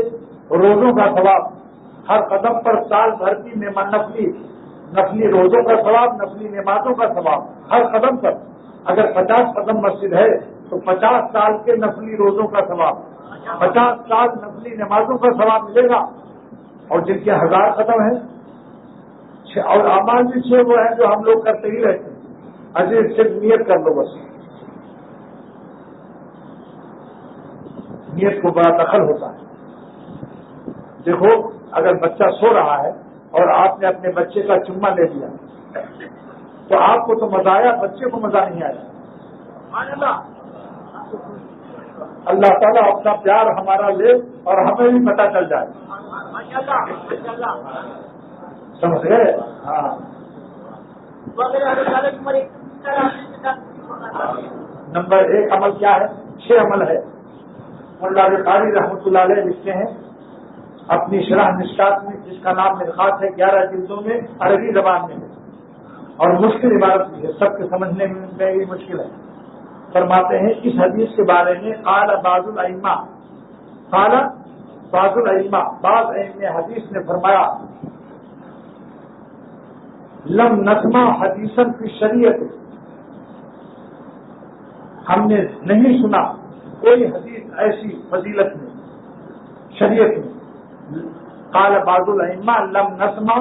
روزوں کا ثواب، ہر قدم پر سال بھر کی نفلی روزوں کا ثواب، نفلی نمازوں کا ثواب، ہر قدم پر۔ اگر 50 قدم مسجد ہے تو 50 سال کے نفلی روزوں کا ثواب، 50 سال نفلی نمازوں کا ثواب ملے گا۔ اور جن کے 1000 قدم ہیں اور اعمال بھی 6 وہ ہیں جو ہم لوگ کرتے ہی رہتے ہیں۔ اجر صرف نیت کر لو بس، نیت کو بڑا دخل ہوتا ہے۔ دیکھو اگر بچہ سو رہا ہے اور آپ نے اپنے بچے کا چمہ لے لیا تو آپ کو تو مزہ آیا، بچے کو مزہ نہیں آیا۔ اللہ تعالیٰ اپنا پیار ہمارا لے اور ہمیں بھی پتہ چل جائے، سمجھ گئے؟ ہاں۔ نمبر 1 عمل کیا ہے؟ 6 عمل ہے۔ مولا بخاری رحمۃ اللہ علیہ لکھتے ہیں اپنی شرح مشکات میں، جس کا نام مرقات ہے، 11 جلدوں میں، عربی زبان میں ہے اور مشکل عبارت بھی ہے، سب کے سمجھنے میں بھی مشکل ہے۔ فرماتے ہیں اس حدیث کے بارے میں قال بعض الائمہ، بعض ائمہ حدیث نے فرمایا لم نسمع حدیثا فی شریعت، ہم نے نہیں سنا کوئی حدیث ایسی فضیلت میں، شریعت میں۔ قال بعض الائمہ لم نسمع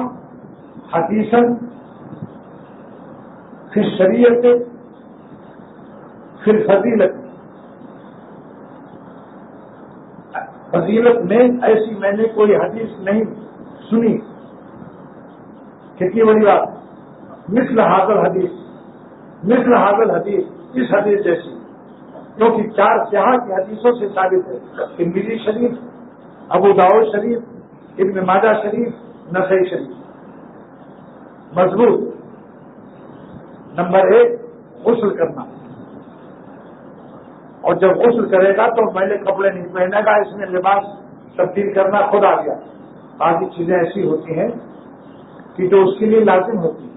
حدیثا فی شریعت فی الفضیلت، فضیلت میں ایسی میں نے کوئی حدیث نہیں سنی۔ کتنی بڑی بات، مثل حاضر حدیث، اس حدیث جیسی، کیونکہ 4 سیاح کی حدیثوں سے ثابت ہے۔ ترمذی شریف، ابو داؤد شریف، ابن ماجہ شریف، نسائی شریف، مضبوط۔ نمبر 1 غسل کرنا، اور جب غسل کرے گا تو میلے کپڑے نہیں پہنے گا، اس میں لباس تبدیل کرنا خود آ گیا۔ آدھی چیزیں ایسی ہوتی ہیں کہ جو اس کے لیے لازم ہوتی ہے۔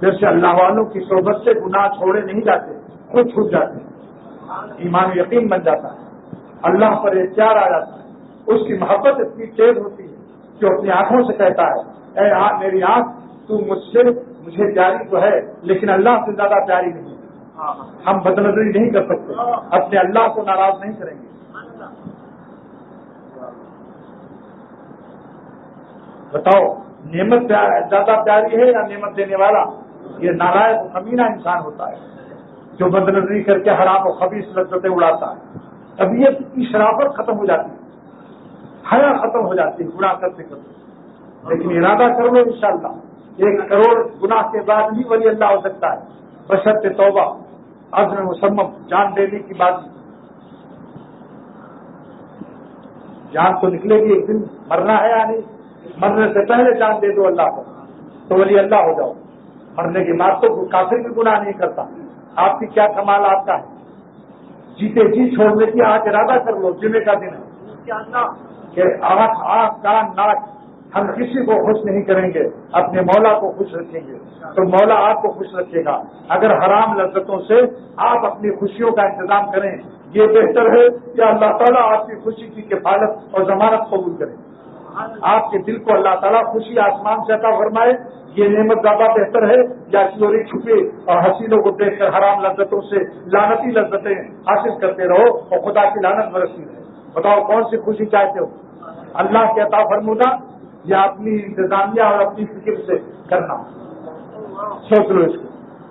جیسے اللہ والوں کی صحبت سے گناہ چھوڑے نہیں جاتے، خود چھوٹ جاتے ہیں، ایمان و یقین بن جاتا ہے، اللہ پر اختیار آ جاتا ہے، اس کی محبت اتنی تیز ہوتی ہے جو اپنی آنکھوں سے کہتا ہے اے میری آنکھ تو مجھے پیاری تو ہے لیکن اللہ سے زیادہ پیاری نہیں ہے۔ ہم بدنظری نہیں کر سکتے، اپنے اللہ کو ناراض نہیں کریں گے۔ بتاؤ نعمت زیادہ پیاری ہے یا نعمت دینے والا؟ یہ نالائق و کمینہ انسان ہوتا ہے جو بدنظری کر کے حرام و خبیث لذتیں اڑاتا ہے۔ طبیعت کی شرافت ختم ہو جاتی ہے، حیا ختم ہو جاتی ہے گناہ کرتے کرتے۔ لیکن ارادہ کر لو انشاءاللہ 1 کروڑ گناہ کے بعد بھی ولی اللہ ہو سکتا ہے، بشرط توبہ، عزم مسمم، جان دینے کی بات۔ جان تو نکلے گی ایک دن، مرنا ہے یا نہیں؟ مرنے سے پہلے جان دے دو اللہ کو تو ولی اللہ ہو جاؤ۔ مرنے کے بعد تو کافر بھی گناہ نہیں کرتا۔ آپ کی کیا کمال آپ کا ہے؟ جیتے جی چھوڑنے کی آج ارادہ کر لو، جمعے کا دن ہے کہ آنکھ کان ناک ہم کسی کو خوش نہیں کریں گے، اپنے مولا کو خوش رکھیں گے تو مولا آپ کو خوش رکھے گا۔ اگر حرام لذتوں سے آپ اپنی خوشیوں کا انتظام کریں، یہ بہتر ہے کہ اللہ تعالیٰ آپ کی خوشی کی کفالت اور ضمانت قبول کرے۔ آپ کے دل کو اللہ تعالیٰ خوشی آسمان سے عطا فرمائے، یہ نعمت زیادہ بہتر ہے یا چوری چھپے اور حسینوں کو دیکھ کر حرام لذتوں سے لعنتی لذتیں حاصل کرتے رہو اور خدا کی لعنت برستی رہے؟ بتاؤ کون سی خوشی چاہتے ہو؟ اللہ کے عطا فرمودہ یا اپنی انتظامیہ اور اپنی فکر سے کرنا؟ سوچ لو اس کو۔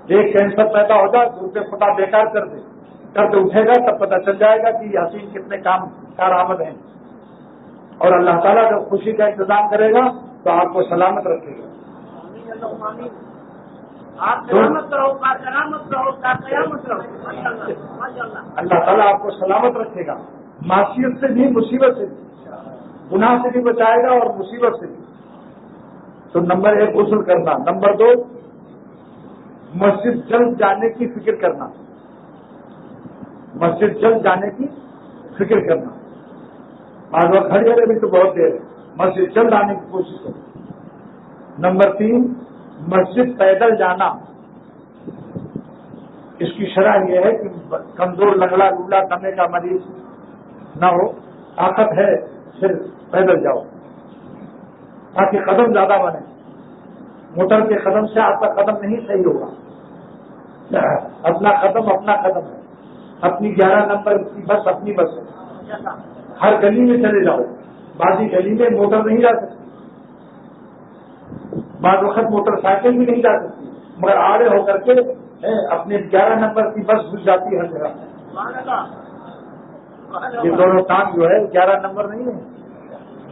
ایک کینسر پیدا ہو جائے تو اسے خدا بیکار کر دے اٹھے گا تب پتہ چل جائے گا کہ یہ حسین کتنے کارآمد ہیں۔ اور اللہ تعالیٰ جب خوشی کا انتظام کرے گا تو آپ کو سلامت رکھے گا۔ آپ سلامت رہو، سلامت رہو، قیامت رہو. اللہ تعالیٰ آپ کو سلامت رکھے گا، معصیت سے بھی، مصیبت سے بھی، گناہ سے بھی بچائے گا اور مصیبت سے بھی. تو نمبر 1 غسل کرنا. نمبر 2 مسجد جلد جانے کی فکر کرنا. مسجد جلد جانے کی فکر کرنا. بعض وقت کھڑی ہے ابھی تو بہت دیر ہے، مسجد جلد آنے کی کوشش کرو. نمبر 3 مسجد پیدل جانا. اس کی شرح یہ ہے کہ کمزور، لنگڑا لولا، دمے کا مریض نہ ہو، طاقت ہے پھر پیدل جاؤ تاکہ قدم زیادہ بنے. موٹر کے قدم سے آپ کا قدم نہیں صحیح ہوگا. اپنا قدم اپنا قدم ہے. اپنی 11 نمبر کی بس اپنی بس ہے. ہر گلی میں چلے جاؤ. بازی گلی میں موٹر نہیں جا سکتی، بعض وقت موٹر سائیکل بھی نہیں جا سکتی، مگر آڑے ہو کر کے اپنے 11 نمبر کی بس گھس جاتی ہے ہر جگہ. یہ دونوں کام جو ہے 11 نمبر نہیں ہے،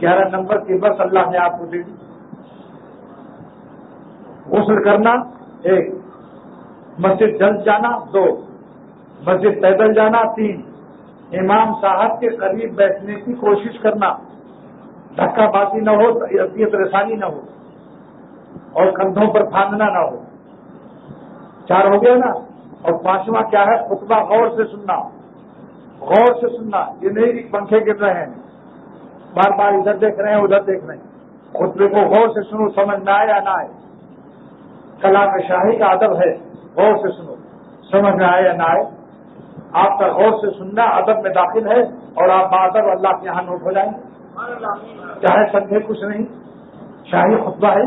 11 نمبر کی بس اللہ نے آپ کو دے دی. غسل کرنا 1، مسجد جلد جانا 2، مسجد پیدل جانا 3، امام صاحب کے قریب بیٹھنے کی کوشش کرنا، دھکا بازی نہ ہو، اذیت رسانی نہ ہو اور کندھوں پر پھاندنا نہ ہو. 4 ہو گیا نا. اور 5واں کیا ہے؟ خطبہ غور سے سننا. غور سے سننا، یہ نہیں کہ پنکھے گر رہے ہیں، بار بار ادھر دیکھ رہے ہیں ادھر دیکھ رہے ہیں. خطبے کو غور سے سنو، سمجھ میں آئے یا نہ آئے. کلام شاہی کا ادب ہے، غور سے سنو، سمجھ میں آئے یا نہ آئے. آپ کا غور سے سننا ادب میں داخل ہے اور آپ بادب اللہ کے یہاں نوٹ ہو جائیں گے. چاہے سمجھے کچھ نہیں، شاہی خطبہ ہے.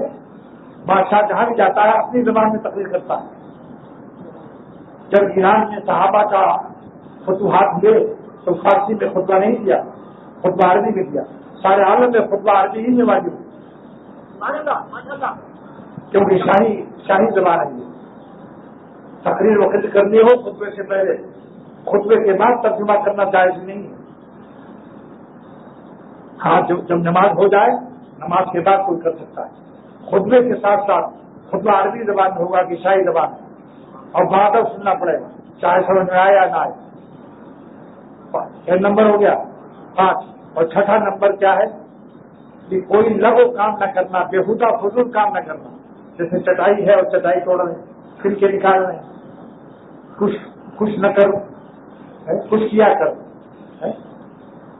بادشاہ جہاں بھی جاتا ہے اپنی زبان میں تقریر کرتا ہے. جب ایران میں صحابہ کا فتوحات ہوئے تو فارسی میں خطبہ نہیں دیا، خطبہ عربی میں دیا. سارے عالم میں خطبہ عربی ہی میں واجب ہے، کیونکہ شاہی زبان ہے. یہ تقریر وقت کرنی ہو خطبے سے پہلے، خطبے کے بعد ترجمہ کرنا جائز نہیں ہے. ہاں جب نماز ہو جائے، نماز کے بعد کوئی کر سکتا ہے. خطبے کے ساتھ ساتھ خطبہ عربی زبان میں ہوگا کہ شاہی زبان ہے، اور بات سننا پڑے گا چاہے سمجھ میں آئے یا نہ آئے. 1 نمبر ہو گیا. 5 اور 6ٹھا نمبر کیا ہے کہ کوئی لغو کام نہ کرنا، بےہودہ فضول کام نہ کرنا. جیسے چٹائی ہے اور چٹائی توڑ رہے ہیں، پھر کے نکال رہے ہیں. کچھ نہ کرو، کچھ کیا کرو،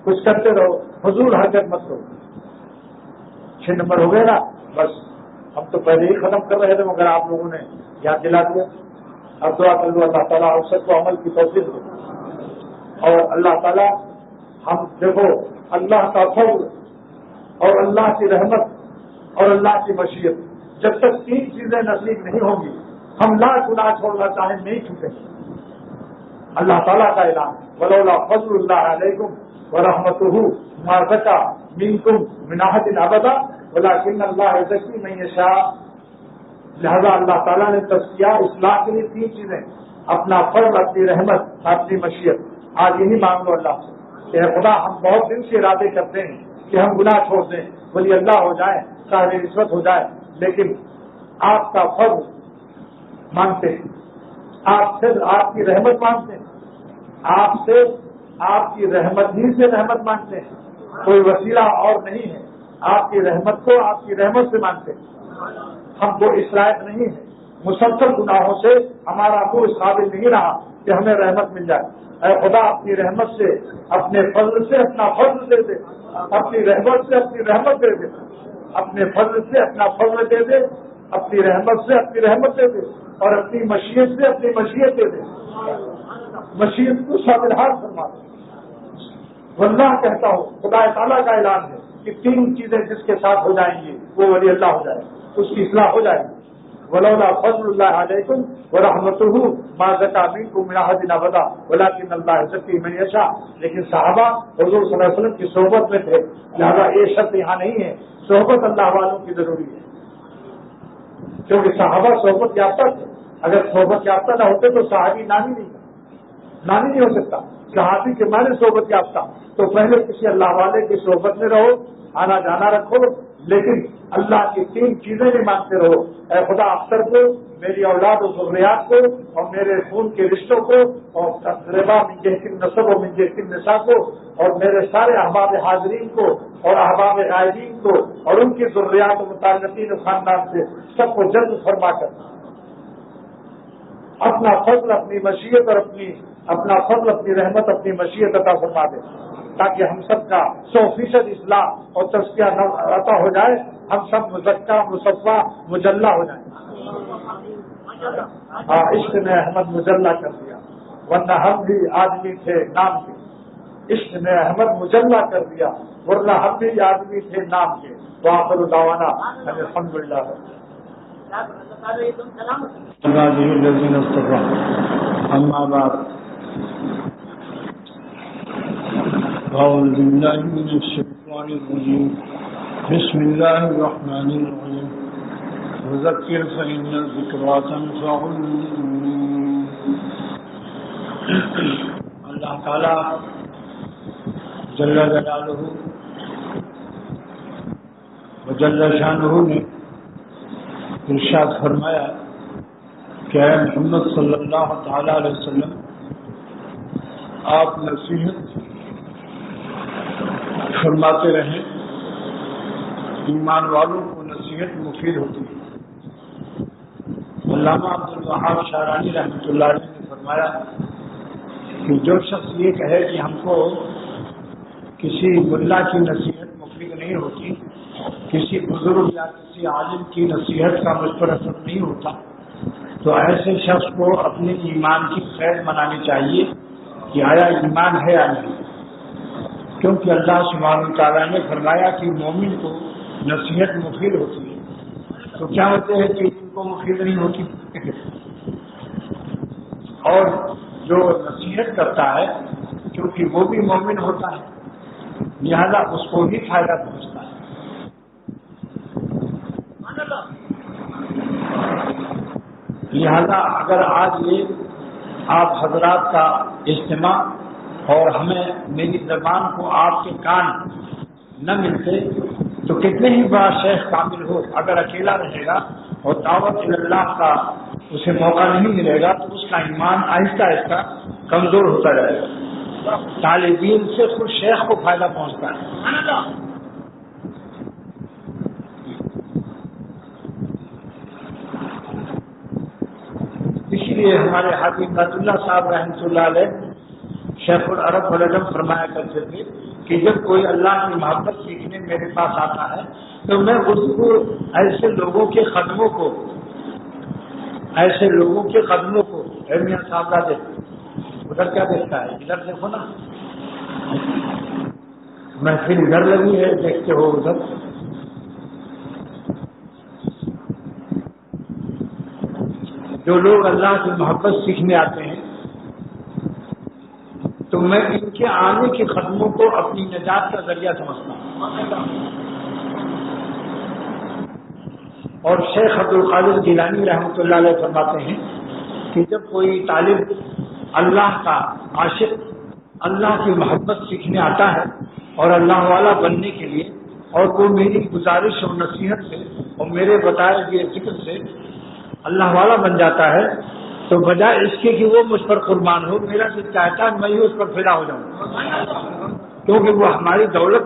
کچھ کرتے رہو، فضول حرکت مت کرو. 6 نمبر ہو گئے نا. بس ہم تو پہلے ہی ختم کر رہے تھے مگر آپ لوگوں نے یاد دلا دیا. اب دعا کر لو اللہ تعالیٰ ہم سب کو عمل کی توفیق دے. اور اللہ تعالیٰ ہم دیکھو اللہ کا فضل اور اللہ کی رحمت اور اللہ کی مشیت، جب تک 3 چیزیں نصیب نہیں ہوں گی ہم لاکھ گناہ چھوڑنا چاہیں نہیں چھوٹیں گے. اللہ تعالیٰ کا اعلان ولولا فضل اللہ علیکم ورحمتہ ما زکا منکم من احد ابدا ولکن اللہ یزکی من یشاء. لہذا اللہ تعالیٰ نے تزکیہ اصلاح کے لیے 3 چیزیں، اپنا فضل، اپنی رحمت، اپنی مشیت. آج یہی مانگ لو اللہ سے کہ خدا ہم بہت دن سے ارادے کرتے ہیں کہ ہم گناہ چھوڑ دیں، ولی اللہ ہو جائیں، صاحب رشوت ہو جائے، لیکن آپ کا فضل مانگتے ہیں، آپ سے آپ کی رحمت مانگتے ہیں، آپ سے آپ کی رحمت ہی سے رحمت مانگتے ہیں. کوئی وسیلہ اور نہیں ہے. آپ کی رحمت کو آپ کی رحمت سے مانگتے ہیں. ہم کو اس لائق نہیں ہے، مسلسل گناہوں سے ہمارا منہ اس قابل نہیں رہا کہ ہمیں رحمت مل جائے. اے خدا اپنی رحمت سے، اپنے فضل سے اپنا فضل دے دے، اپنی رحمت سے اپنی رحمت دے دے، اپنے فضل سے اپنا فضل دے دے، اپنی رحمت سے اپنی رحمت دے دے، اور اپنی مشیت سے اپنی مشیت دے دے. مشیت کو شامل ہار فرما دے. واللہ کہتا ہوں، خدا تعالیٰ کا اعلان ہے کہ 3 چیزیں جس کے ساتھ ہو جائیں گی وہ ولی اللہ ہو جائے گا، اس کی اصلاح ہو جائے گی. ولولا فضل اللہ علیکم ورحمتہ ما زکا منکم من احد ابدا ولکن اللہ یزکی من یشاء. لیکن صحابہ حضور صلی اللہ علیہ وسلم کی صحبت میں تھے، لہذا یہ شرط یہاں نہیں ہے. صحبت اللہ والوں کی ضروری ہے، کیونکہ صحابہ صحبت یافتہ تھے. اگر صحبت یافتہ نہ ہوتے تو صحابی نام ہی نہیں ہو سکتا. صحابی کے معنی صحبت یافتہ، تو پہلے کسی اللہ والے کی صحبت میں رہو، آنا جانا رکھو، لیکن اللہ کی 3 چیزیں بھی مانگتے رہو. اے خدا اختر کو، میری اولاد و ذریات کو، اور میرے خون کے رشتوں کو، اور تقریبا من جہت النسب و من جہت النساء کو، اور میرے سارے احباب حاضرین کو اور احباب غائبین کو اور ان کی ذریات و متعلقین خاندان سے سب کو جلد فرما کر اپنا فضل، اپنی مشیت اور اپنا فضل، اپنی رحمت، اپنی مشیت عطا فرما دے، تاکہ ہم سب کا 100% اصلاح اور تزکیہ عطا ہو جائے، ہم سب مزکہ، مصفہ، مجلہ ہو جائیں. عشق نے احمد مجلہ کر دیا، ورنہ ہم بھی آدمی تھے نام کے. عشق نے احمد مجلہ کر دیا، ورنہ ہم بھی آدمی تھے نام کے. وآخر دعوانا الحمدللہ. الذين اصطفى. أما بعد، أعوذ بالله من الشيطان الرجيم. بسم الله الرحمن الرحيم. وذكر فإن الذكرى تنفع المؤمنين. اللہ تعالی جل جلالہ وجل شانہ نے ارشاد فرمایا کہ اے محمد صلی اللہ تعالی علیہ وسلم، آپ نصیحت فرماتے رہیں. ایمان والوں کو نصیحت مفید ہوتی ہے. علامہ عبدالوہاب شعرانی رحمۃ اللہ علیہ نے فرمایا کہ جو شخص یہ کہے کہ ہم کو کسی ملا کی نصیحت مفید نہیں ہوتی، کسی بزرگ یا کسی عالم کی نصیحت کا مجھ پر اثر نہیں ہوتا، تو ایسے شخص کو اپنے ایمان کی خیر منانی چاہیے کہ آیا ایمان ہے یا نہیں. کیونکہ اللہ سبحانہ تعالیٰ نے فرمایا کہ مومن کو نصیحت مفید ہوتی ہے، تو کیا ہوتے ہیں کہ ان کو مفید نہیں ہوتی. اور جو نصیحت کرتا ہے کیونکہ وہ بھی مومن ہوتا ہے، لہذا اس کو بھی فائدہ پہنچتا ہے. لہذا اگر آج یہ آپ حضرات کا اجتماع اور ہمیں میری زبان کو آپ کے کان نہ ملتے تو کتنے ہی بڑا شیخ کامل ہو، اگر اکیلا رہے گا اور دعوت اللہ کا اسے موقع نہیں ملے گا تو اس کا ایمان آہستہ آہستہ کمزور ہوتا جائے گا. طالب علم سے خود شیخ کو فائدہ پہنچتا ہے. اس لیے ہمارے حاجی عبد اللہ صاحب رحمۃ اللہ علیہ شیخ العرب والعجم فرمایا کرتے تھے کہ جب کوئی اللہ کی محبت سیکھنے میرے پاس آتا ہے تو میں اس کو ایسے لوگوں کے قدموں کو میاں صاحب کا دیکھتا. ادھر کیا دیکھتا ہے؟ ادھر دیکھو نا، محفل ادھر لگی ہے، دیکھتے ہو ادھر. جو لوگ اللہ کی محبت سیکھنے آتے ہیں تو میں ان کے آنے کے قدموں کو اپنی نجات کا ذریعہ سمجھتا ہوں. اور شیخ عبد القادر جیلانی رحمۃ اللہ علیہ فرماتے ہیں کہ جب کوئی طالب اللہ کا عاشق اللہ کی محبت سیکھنے آتا ہے اور اللہ والا بننے کے لیے، اور وہ میری گزارش اور نصیحت سے اور میرے بتائے ہوئے ذکر سے اللہ والا بن جاتا ہے، تو بجائے اس کے کہ وہ مجھ پر قربان ہو، میرا دل چاہتا ہے میں ہی اس پر فدا ہو جاؤں. کیونکہ وہ ہماری دولت،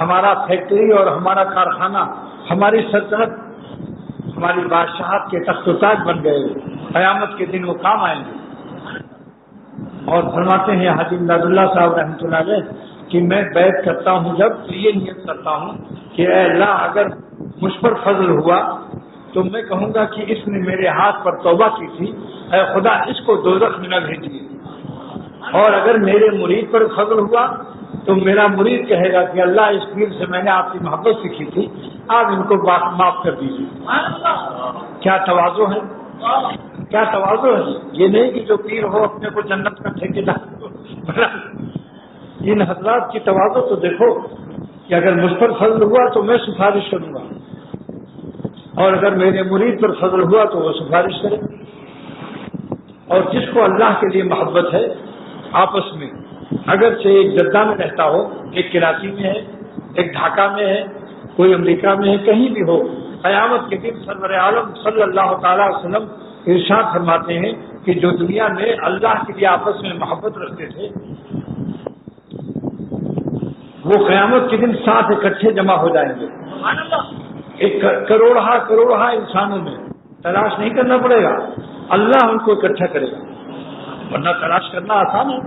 ہمارا فیکٹری اور ہمارا کارخانہ، ہماری سلطنت، ہماری بادشاہت کے تخت و تاج بن گئے. قیامت کے دن وہ کام آئیں گے. اور فرماتے ہیں حاجی امداد اللہ صاحب رحمۃ اللہ علیہ کہ میں بیعت کرتا ہوں جب تو یہ نیت کرتا ہوں کہ اے اللہ اگر مجھ پر فضل ہوا تو میں کہوں گا کہ اس نے میرے ہاتھ پر توبہ کی تھی، اے خدا اس کو دوزخ میں نہ بھیجیے. اور اگر میرے مرید پر فضل ہوا تو میرا مرید کہے گا کہ اللہ اس پیر سے میں نے آپ کی محبت سیکھی تھی، آپ ان کو معاف کر دیجیے. کیا تواضع ہے، کیا تواضع ہے. یہ نہیں کہ جو پیر ہو اپنے کو جنت کا ٹھیکیدار. ان حضرات کی تواضع تو دیکھو کہ اگر مجھ پر فضل ہوا تو میں سفارش کروں گا، اور اگر میرے مرید پر فضل ہوا تو وہ سفارش کرے. اور جس کو اللہ کے لیے محبت ہے آپس میں، اگرچہ ایک جدہ میں رہتا ہو، ایک کراچی میں ہے، ایک ڈھاکہ میں ہے، کوئی امریکہ میں ہے، کہیں بھی ہو، قیامت کے دن سرور عالم صلی اللہ تعالیٰ علیہ وسلم ارشاد فرماتے ہیں کہ جو دنیا میں اللہ کے لیے آپس میں محبت رکھتے تھے وہ قیامت کے دن ساتھ اکٹھے جمع ہو جائیں گے، ایک کروڑہ انسانوں میں، تلاش نہیں کرنا پڑے گا، اللہ ان کو اکٹھا کرے گا، ورنہ تلاش کرنا آسان ہے۔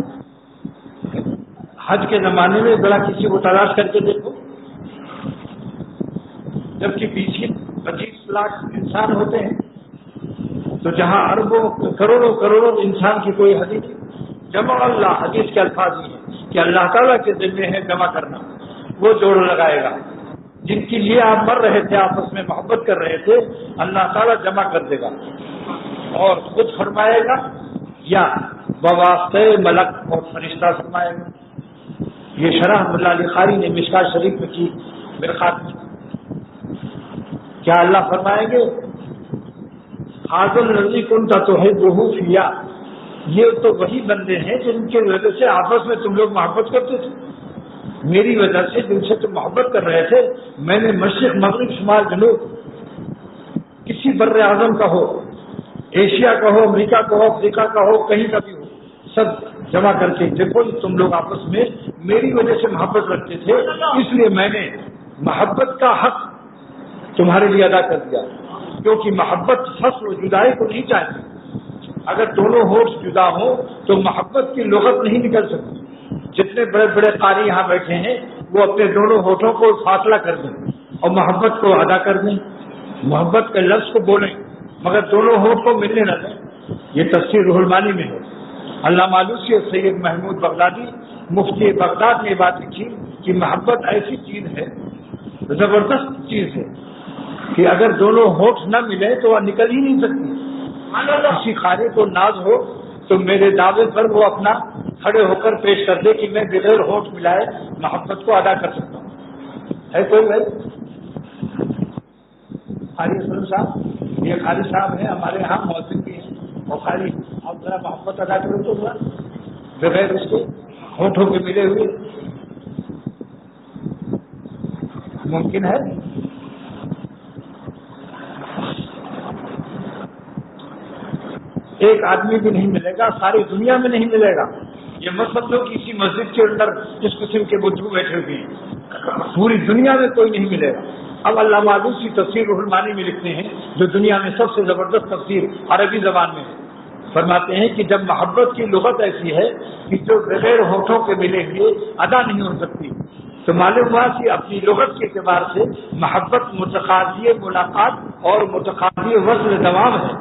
حج کے زمانے میں ذرا کسی کو تلاش کر کے دیکھو، جبکہ 25 لاکھ انسان ہوتے ہیں تو جہاں اربوں کروڑوں انسان کی کوئی حدیث جمع اللہ، حدیث کے الفاظ یہ ہیں کہ اللہ تعالیٰ کے ذمے ہے جمع کرنا، وہ جوڑ لگائے گا، جن کے لیے آپ مر رہے تھے، آپس میں محبت کر رہے تھے، اللہ تعالیٰ جمع کر دے گا اور خود فرمائے گا یا بواسطہ ملک اور فرشتہ فرمائے گا۔ یہ شرح اللہ علی قاری نے مشکات شریف میں کی برخات کی۔ کیا اللہ فرمائیں گے حاضر الذی کنت تحبہ فیہ، یہ تو وہی بندے ہیں جن کی وجہ سے آپس میں تم لوگ محبت کرتے تھے، میری وجہ سے جن سے تم محبت کر رہے تھے، میں نے مشرق مغرب شمال جنوب کسی بر اعظم کا ہو، ایشیا کا ہو، امریکہ کا ہو، افریقہ کا ہو، کہیں کا بھی ہو، سب جمع کر کے دیکھو تم لوگ آپس میں میری وجہ سے محبت رکھتے تھے، اس لیے میں نے محبت کا حق تمہارے لیے ادا کر دیا، کیونکہ محبت فصل و جدائی کو نہیں چاہتی۔ اگر دونوں ہوش جدا ہوں تو محبت کی لغت نہیں نکل سکتی۔ جتنے بڑے بڑے قاری یہاں بیٹھے ہیں وہ اپنے دونوں ہوٹھوں کو فاصلہ کر دیں اور محبت کو ادا کر دیں، محبت کے لفظ کو بولیں، مگر دونوں ہوٹھ کو ملنے نہ دیں۔ یہ تفسیر روح المانی میں ہے۔ علامہ آلوسی اور سید محمود بغدادی مفتی بغداد نے بات لکھی کہ محبت ایسی چیز ہے، زبردست چیز ہے کہ اگر دونوں ہوٹھ نہ ملے تو وہ نکل ہی نہیں سکتی۔ کسی قاری کو ناز ہو تو میرے دعوے پر وہ اپنا کھڑے ہو کر پیش کر دے کہ میں بغیر ہوٹھ ملائے محبت کو ادا کر سکتا ہوں۔ ہے کوئی بھائی؟ قاری اسلم صاحب، یہ قاری صاحب ہیں ہمارے یہاں موجود بھی ہیں، اور قاری آپ ذرا محبت ادا کرو تو بغیر اس کو ہونٹوں کے ملے ہوئے ممکن ہے؟ ایک آدمی بھی نہیں ملے گا، ساری دنیا میں نہیں ملے گا۔ یہ مت سمجھو کہ اسی مسجد کے اندر اس قسم کے بدھو بیٹھے ہوئے ہیں، پوری دنیا میں کوئی نہیں ملے گا۔ اب علامہ آلوسی تفسیر روح المانی میں لکھتے ہیں، جو دنیا میں سب سے زبردست تفسیر عربی زبان میں ہے، فرماتے ہیں کہ جب محبت کی لغت ایسی ہے کہ جو بغیر ہونٹوں کے ملے ہوئے ادا نہیں ہو سکتی، تو معلوم ہوا کہ اپنی لغت کے اعتبار سے محبت متقاضی ملاقات اور متقاضی وصل دوام ہے،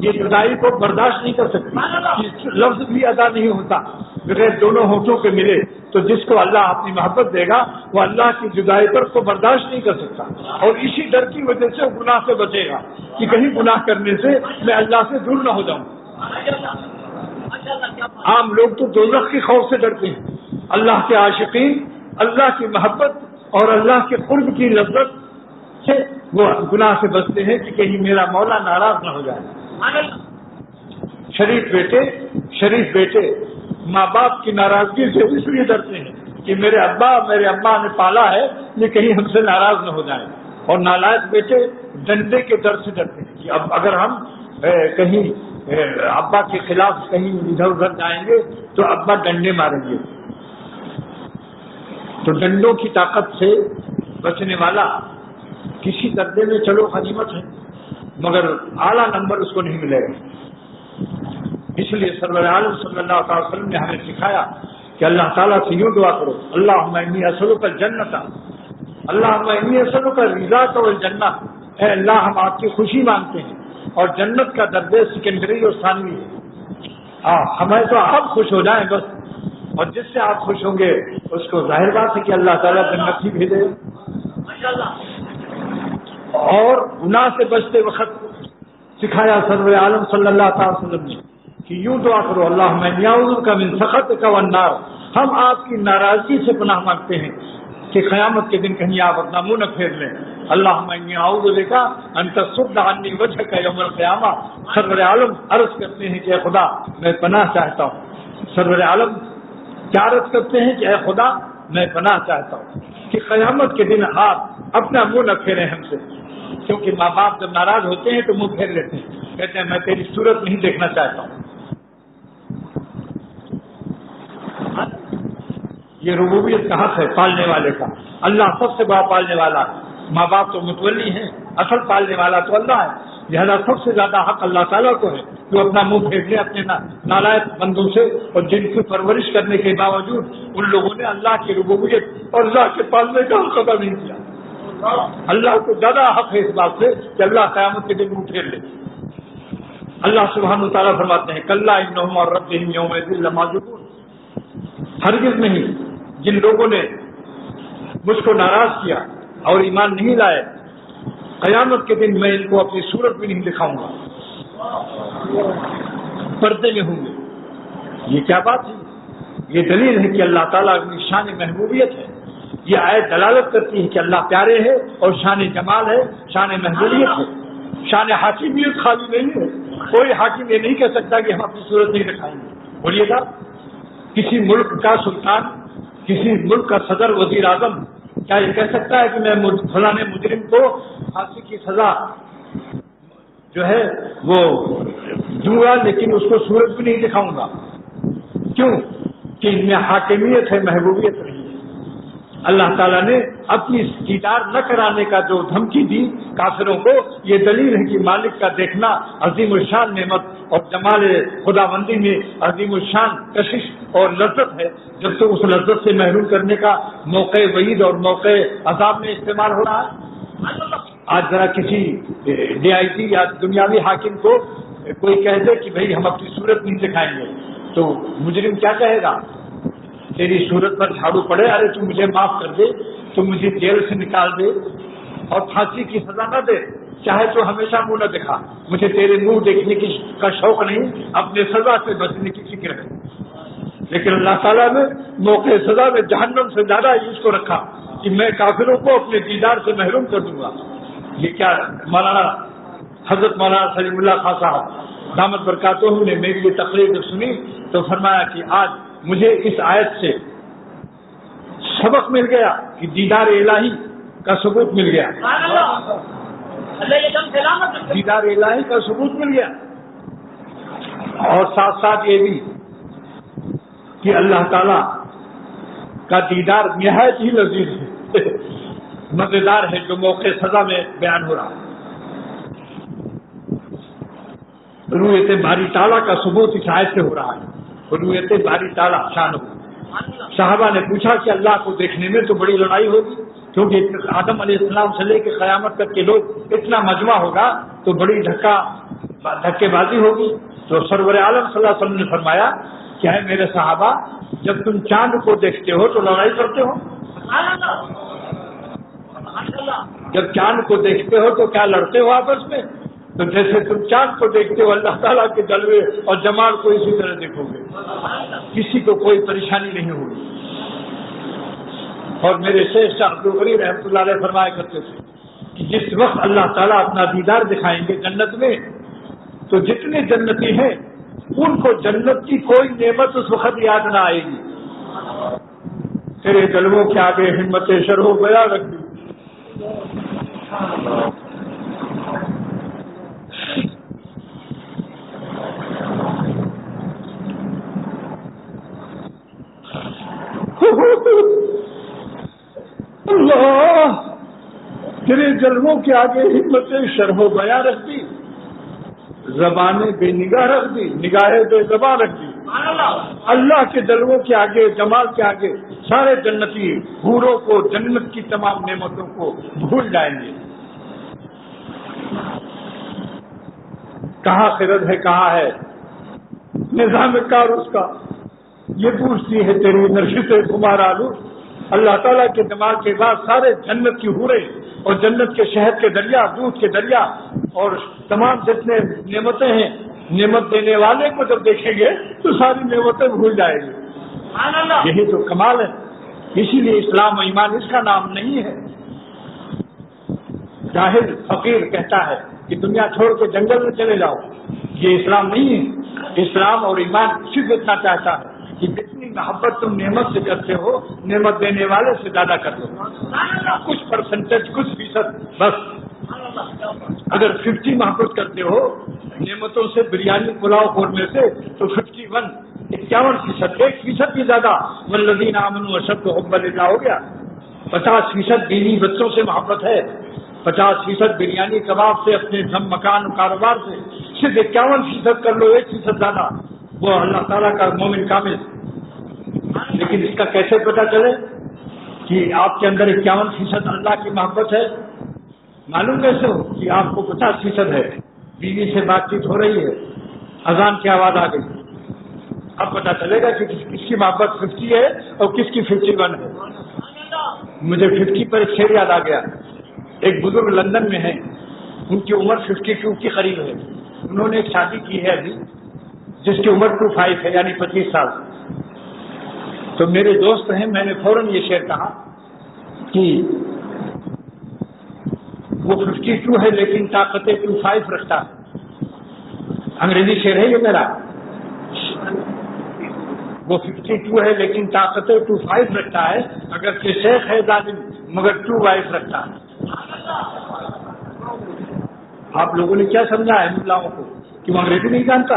یہ جدائی کو برداشت نہیں کر سکتی، لفظ بھی ادا نہیں ہوتا بغیر دونوں ہونٹوں کے ملے، تو جس کو اللہ اپنی محبت دے گا وہ اللہ کی جدائی پر کو برداشت نہیں کر سکتا، اور اسی ڈر کی وجہ سے وہ گناہ سے بچے گا کہ کہیں گناہ کرنے سے میں اللہ سے دور نہ ہو جاؤں۔ عام لوگ تو دوزخ کے خوف سے ڈرتے ہیں، اللہ کے عاشقین اللہ کی محبت اور اللہ کے قرب کی لذت سے وہ گناہ سے بچتے ہیں کہ کہیں میرا مولا ناراض نہ ہو جائے۔ شریف بیٹے ماں باپ کی ناراضگی سے اس لیے ڈرتے ہیں کہ میرے ابا میرے اماں نے پالا ہے یہ کہیں ہم سے ناراض نہ ہو جائیں، اور نالائق بیٹے ڈنڈے کے ڈر سے ڈرتے ہیں کہ اب اگر ہم کہیں ابا کے خلاف کہیں ادھر ادھر جائیں گے تو ابا ڈنڈے ماریں گے، تو ڈنڈوں کی طاقت سے بچنے والا کسی درجے میں چلو غنیمت ہے، مگر اعلیٰ نمبر اس کو نہیں ملے گا۔ اس لیے سرور عالم صلی اللہ علیہ وسلم نے ہمیں سکھایا کہ اللہ تعالیٰ سے یوں دعا کرو، اللہم انی اسألک الجنۃ، اللہم انی اسألک الرضا والجنہ، اے اللہ ہم آپ کی خوشی مانگتے ہیں، اور جنت کا درجہ سیکنڈری اور ثانوی ہے، ہمیں تو آپ خوش ہو جائیں بس، اور جس سے آپ خوش ہوں گے اس کو ظاہر بات ہے کہ اللہ تعالیٰ جنت ہی بھیجے۔ اور گناہ سے بچتے وقت سکھایا سرور عالم صلی اللہ تعالی وسلم نے کہ یوں دعا کرو، اللہم انی اعوذ بک من سخطک والنار، ہم آپ کی ناراضگی سے پناہ مانگتے ہیں کہ قیامت کے دن کہیں آپ اپنا منہ نہ پھیر لیں۔ اللہم انی اعوذ بک ان تصد عنی وجہک یوم القیامہ، سرور عالم عرض کرتے ہیں کہ اے خدا میں پناہ چاہتا ہوں، سرور عالم کیا عرض کرتے ہیں کہ اے خدا میں پناہ چاہتا ہوں کہ قیامت کے دن آپ اپنا منہ نہ پھیرے ہم سے، کیونکہ ماں باپ جب ناراض ہوتے ہیں تو منہ پھیر لیتے ہیں، کہتے ہیں میں تیری صورت نہیں دیکھنا چاہتا ہوں۔ یہ ربوبیت کا حق ہے پالنے والے کا، اللہ سب سے بڑا پالنے والا ہے، ماں باپ تو متولی ہیں، اصل پالنے والا تو اللہ ہے، لہذا سب سے زیادہ حق اللہ تعالیٰ کو ہے، جو اپنا منہ پھیر لے اپنے نالائق بندوں سے، اور جن کی پرورش کرنے کے باوجود ان لوگوں نے اللہ کی ربوبیت اور اللہ کے پالنے کا حق ادا نہیں کیا۔ اللہ کو زیادہ حق ہے اس بات سے کہ اللہ قیامت کے دن منہ پھیر لے۔ اللہ سبحانہ وتعالیٰ فرماتے ہیں کلا انہم عن ربہم یومئذ لمحجوبون، ہرگز نہیں جن لوگوں نے مجھ کو ناراض کیا اور ایمان نہیں لائے، قیامت کے دن میں ان کو اپنی صورت بھی نہیں دکھاؤں گا، پردے میں ہوں گے۔ یہ کیا بات ہے؟ یہ دلیل ہے کہ اللہ تعالیٰ کی شان محبوبیت ہے۔ یہ آیت دلالت کرتی ہے کہ اللہ پیارے ہے اور شان جمال ہے، شان محبوبیت ہے، شان حاکمیت خالی نہیں ہے۔ کوئی حاکم یہ نہیں کہہ سکتا کہ ہم اپنی صورت نہیں دکھائیں گے۔ بولیے گا کسی ملک کا سلطان، کسی ملک کا صدر، وزیر اعظم کیا یہ کہہ سکتا ہے کہ میں فلاں مجرم کو پھانسی کی سزا جو ہے وہ دوں گا لیکن اس کو صورت بھی نہیں دکھاؤں گا؟ کیوں؟ کہ ان میں حاکمیت ہے، محبوبیت نہیں ہے۔ اللہ تعالیٰ نے اپنی دیدار نہ کرانے کا جو دھمکی دی کافروں کو، یہ دلیل ہے کہ مالک کا دیکھنا عظیم الشان نعمت اور جمال خداوندی میں عظیم الشان کشش اور لذت ہے، جب تو اس لذت سے محروم کرنے کا موقع وعید اور موقع عذاب میں استعمال ہو رہا ہے۔ آج ذرا کسی DIG یا دنیاوی حاکم کو کوئی کہہ دے کہ بھئی ہم اپنی صورت نہیں دکھائیں گے، تو مجرم کیا کہے گا؟ تیری صورت پر جھاڑو پڑے، ارے تو مجھے معاف کر دے، تو مجھے جیل سے نکال دے اور پھانسی کی سزا نہ دے، چاہے تو ہمیشہ منہ نہ دکھا، مجھے تیرے منہ دیکھنے کا شوق نہیں، اپنے سزا سے بچنے کی فکر ہے۔ لیکن اللہ تعالیٰ نے موقع سزا میں جہنم سے زیادہ اس کو رکھا کہ میں کافروں کو اپنے دیدار سے محروم کر دوں گا۔ یہ کیا حضرت مولانا سلیم اللہ خان صاحب دامت برکاتہ نے میری یہ تقریر جب سنی تو فرمایا کہ آج مجھے اس آیت سے سبق مل گیا کہ دیدار الہی کا ثبوت مل گیا، دیدار الہی کا ثبوت مل گیا، اور ساتھ ساتھ یہ بھی کہ اللہ تعالی کا دیدار نہایت ہی لذیذ ہے، مزیدار ہے، جو موقع سزا میں بیان ہو رہا ہے۔ رویت باری تعالیٰ کا ثبوت اس آیت سے ہو رہا ہے، رویت باری تعالیٰ شان ہو۔ صحابہ نے پوچھا کہ اللہ کو دیکھنے میں تو بڑی لڑائی ہوگی، کیونکہ آدم علیہ السلام سے لے کے قیامت تک کے لوگ اتنا مجمع ہوگا تو بڑی دھکے بازی ہوگی۔ تو سرور عالم صلی اللہ علیہ وسلم نے فرمایا کہ اے میرے صحابہ، جب تم چاند کو دیکھتے ہو تو لڑائی کرتے ہو؟ جب چاند کو دیکھتے ہو تو کیا لڑتے ہو آپس میں؟ تو جیسے تم چاند کو دیکھتے ہو اللہ تعالیٰ کے جلوے اور جمال کو اسی طرح دیکھو گے، کسی کو کوئی پریشانی نہیں ہوگی۔ اور میرے شیخ شاہ عبد الغنی رحمۃ اللہ علیہ فرمایا کرتے تھے کہ جس وقت اللہ تعالیٰ اپنا دیدار دکھائیں گے جنت میں، تو جتنے جنتی ہیں ان کو جنت کی کوئی نعمت اس وقت یاد نہ آئے گی۔ تیرے جلووں کے آگے ہمت شرح و بیاں رکھ دی۔ اللہ تیرے جلووں کے آگے ہمت شرح و بیاں رکھ دی، زبانیں بے نگاہ رکھ دی، نگاہیں بے زبان رکھ دی۔ اللہ کے جلووں کے آگے، جمال کے آگے سارے جنتی حوروں کو جنت کی تمام نعمتوں کو بھول جائیں گے۔ کہاں خرد ہے، کہاں ہے نظام کار اس کا، یہ پوچھتی ہے تیری نرشت خمار آلو۔ اللہ تعالیٰ کے جمال کے بعد سارے جنت کی حوریں اور جنت کے شہد کے دریا، دودھ کے دریا اور تمام جتنے نعمتیں ہیں، نعمت دینے والے کو جب دیکھیں گے تو ساری نعمتیں بھول جائیں گے۔ یہی تو کمال ہے۔ اسی لیے اسلام و ایمان اس کا نام نہیں ہے۔ جاہل فقیر کہتا ہے کہ دنیا چھوڑ کے جنگل میں چلے جاؤ، یہ اسلام نہیں ہے۔ اسلام اور ایمان صرف اتنا چاہتا ہے کہ جتنی محبت تم نعمت سے کرتے ہو، نعمت دینے والے سے زیادہ کر دو، کچھ پرسنٹیج، کچھ فیصد بس۔ اگر 50 محبت کرتے ہو نعمتوں سے، بریانی پلاؤ قورمے سے، تو 51% 1% بھی زیادہ، والذین آمنوا اشد حبا للہ ہو گیا۔ 50% بیوی بچوں سے محبت ہے، 50% بریانی کباب سے، اپنے گھر مکان کاروبار سے، صرف 51% کر لو، 1% زیادہ، وہ اللہ تعالیٰ کا مومن کامل۔ لیکن اس کا کیسے پتہ چلے کہ آپ کے اندر 51% اللہ کی محبت ہے؟ معلوم کیسے ہو کہ آپ کو 50% ہے؟ بیوی سے بات چیت ہو رہی ہے، اذان کی آواز آ گئی، اب پتہ چلے گا کہ کس کی محبت 50 ہے اور کس کی 51 ہے۔ مجھے 50 پر ایک شعر یاد آ گیا۔ ایک بزرگ لندن میں ہیں، ان کی عمر 52 کے قریب ہے، انہوں نے ایک شادی کی ہے ابھی جس کی عمر 25 ہے، یعنی 25 سال۔ تو میرے دوست ہیں، میں نے فوراً یہ شعر کہا کہ وہ 52 ہے لیکن طاقت 25 رکھتا ہے۔ انگریزی شعر ہے یہ میرا، وہ 52 ہے لیکن طاقت 25 رکھتا ہے، اگر کہ شیخ ہے ظالم مگر 25 رکھتا ہے۔ آپ لوگوں نے کیا سمجھا ہے ملاؤں کو کہ وہ انگریزی نہیں جانتا؟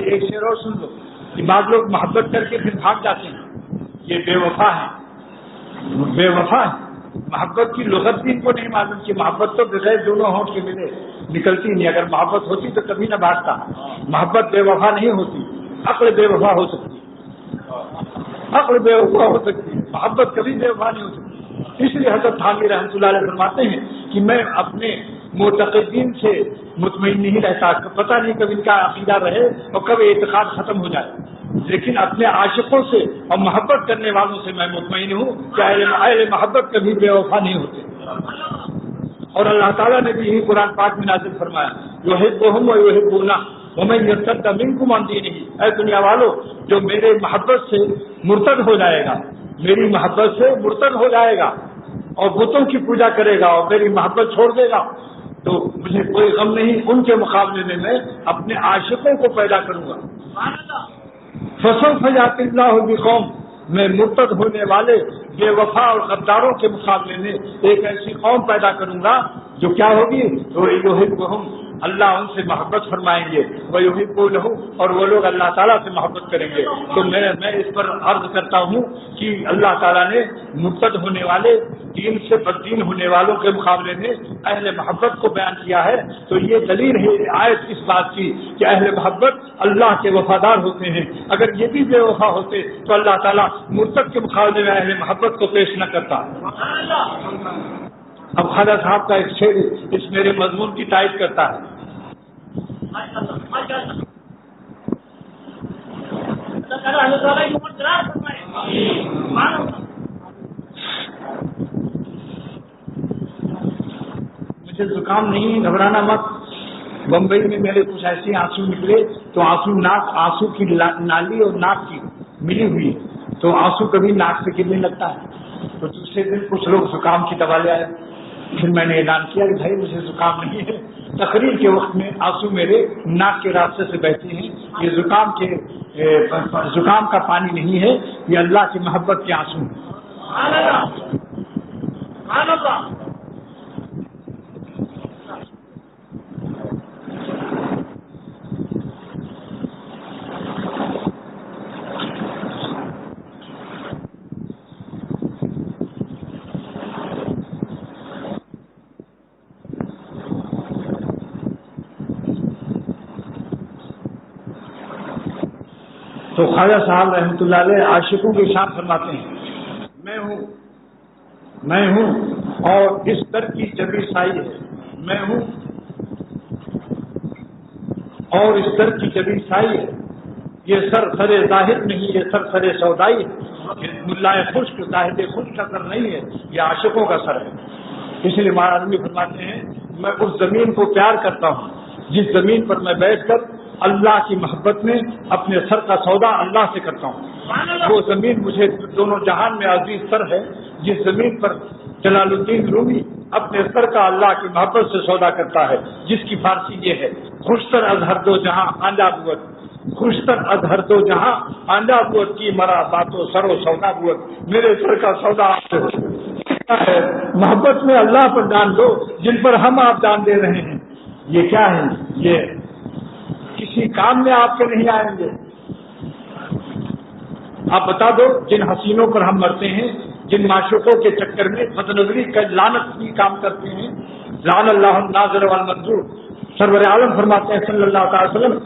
ایک شعر اور سن لو کہ بعض لوگ محبت کر کے پھر بھاگ جاتے ہیں، یہ بے وفا ہے، بے وفا ہے۔ محبت کی لغت بھی ان کو نہیں معلوم کہ محبت تو بغیر دونوں ہونٹ کے ملے نکلتی نہیں، اگر محبت ہوتی تو کبھی نہ بھاگتا۔ محبت بے وفا نہیں ہوتی، عقل بے وفا ہو سکتی ہے، عقل بے وفا ہو سکتی ہے، محبت کبھی بے وفا نہیں ہو سکتی۔ اس لیے حضرت تھانوی رحمۃ اللہ علیہ فرماتے ہیں کہ میں اپنے معتقدین سے مطمئن نہیں رہتا، پتہ نہیں کب ان کا عقیدہ رہے اور کب اعتقاد ختم ہو جائے، لیکن اپنے عاشقوں سے اور محبت کرنے والوں سے میں مطمئن ہوں کہ اہل محبت کبھی بے وفا نہیں ہوتے۔ اور اللہ تعالیٰ نے بھی یہی قرآن پاک میں نازل فرمایا، یحبہم ویحبونہ ومن یرتد منکم عن دینہ، اے دنیا والو جو میرے محبت سے مرتد ہو جائے گا، میری محبت سے مرتد ہو جائے گا اور بتوں کی پوجا کرے گا اور میری محبت چھوڑ دے گا، تو مجھے کوئی غم نہیں، ان کے مقابلے میں اپنے عاشقوں کو پیدا کروں گا۔ فسوف یأتی اللہ بقوم، میں مرتد ہونے والے بے وفا اور غداروں کے مقابلے میں ایک ایسی قوم پیدا کروں گا جو کیا ہوگی، تو یحبہم، اللہ ان سے محبت فرمائیں گے، ویحبونہ، اور وہ لوگ اللہ تعالیٰ سے محبت کریں گے۔ تو میں اس پر عرض کرتا ہوں کہ اللہ تعالیٰ نے مرتد ہونے والے، دین سے بددین ہونے والوں کے مقابلے میں اہل محبت کو بیان کیا ہے، تو یہ دلیل ہے آیت اس بات کی کہ اہل محبت اللہ کے وفادار ہوتے ہیں۔ اگر یہ بھی بے وفا ہوتے تو اللہ تعالیٰ مرتد کے مقابلے میں اہل محبت کو پیش نہ کرتا۔ اب خواجہ صاحب کا ایک شعر اس میرے مضمون کی تائید کرتا ہے۔ مجھے زکام نہیں، گھبرانا مت۔ بمبئی میں میرے کچھ ایسے آنسو نکلے تو آنسو کی نالی اور ناک کی ملی ہوئی، تو آنسو کبھی ناک سے گرنے لگتا ہے، تو دوسرے دن کچھ لوگ زکام کی دوا لے آئے، پھر میں نے اعلان کیا کہ بھائی مجھے زکام نہیں ہے۔ تقریر کے وقت میں آنسو میرے ناک کے راستے سے بہتے ہیں، یہ زکام کا پانی نہیں ہے، یہ اللہ کی محبت کے آنسو ہیں۔ تو خواجہ صاحب رحمۃ اللہ علیہ عاشقوں کے ساتھ فرماتے ہیں، میں ہوں اور اس در کی جبی سائی ہے، میں ہوں اور اس در کی جبی سائی ہے، یہ سر ظاہر نہیں، یہ سر سودائی ہے، یہ ملائے خشک زاہد خشک کا سر نہیں ہے، یہ عاشقوں کا سر ہے۔ اس لیے مہاراج آدمی فرماتے ہیں میں اس زمین کو پیار کرتا ہوں جس زمین پر میں بیٹھ کر اللہ کی محبت میں اپنے سر کا سودا اللہ سے کرتا ہوں۔ وہ زمین مجھے دونوں جہان میں عزیز سر ہے جس زمین پر جلال الدین رومی اپنے سر کا اللہ کی محبت سے سودا کرتا ہے، جس کی فارسی یہ ہے، خوشتر از ہر دو جہاں آنجا بود خوشتر ادھر دو جہاں آندھا بوت کی مرا باتوں سرو سودا بوت میرے سر کا سودا ہے. محبت میں اللہ پر دان دو جن پر ہم آپ دان دے رہے ہیں. یہ کیا ہے؟ یہ کسی کام میں آپ کے نہیں آئیں گے. آپ بتا دو جن حسینوں پر ہم مرتے ہیں، جن معشوقوں کے چکر میں بد نظری کا لعنت کی کام کرتے ہیں. لعن اللہ الناظر والمنظور. سرور عالم فرماتے ہیں صلی اللہ تعالی وسلم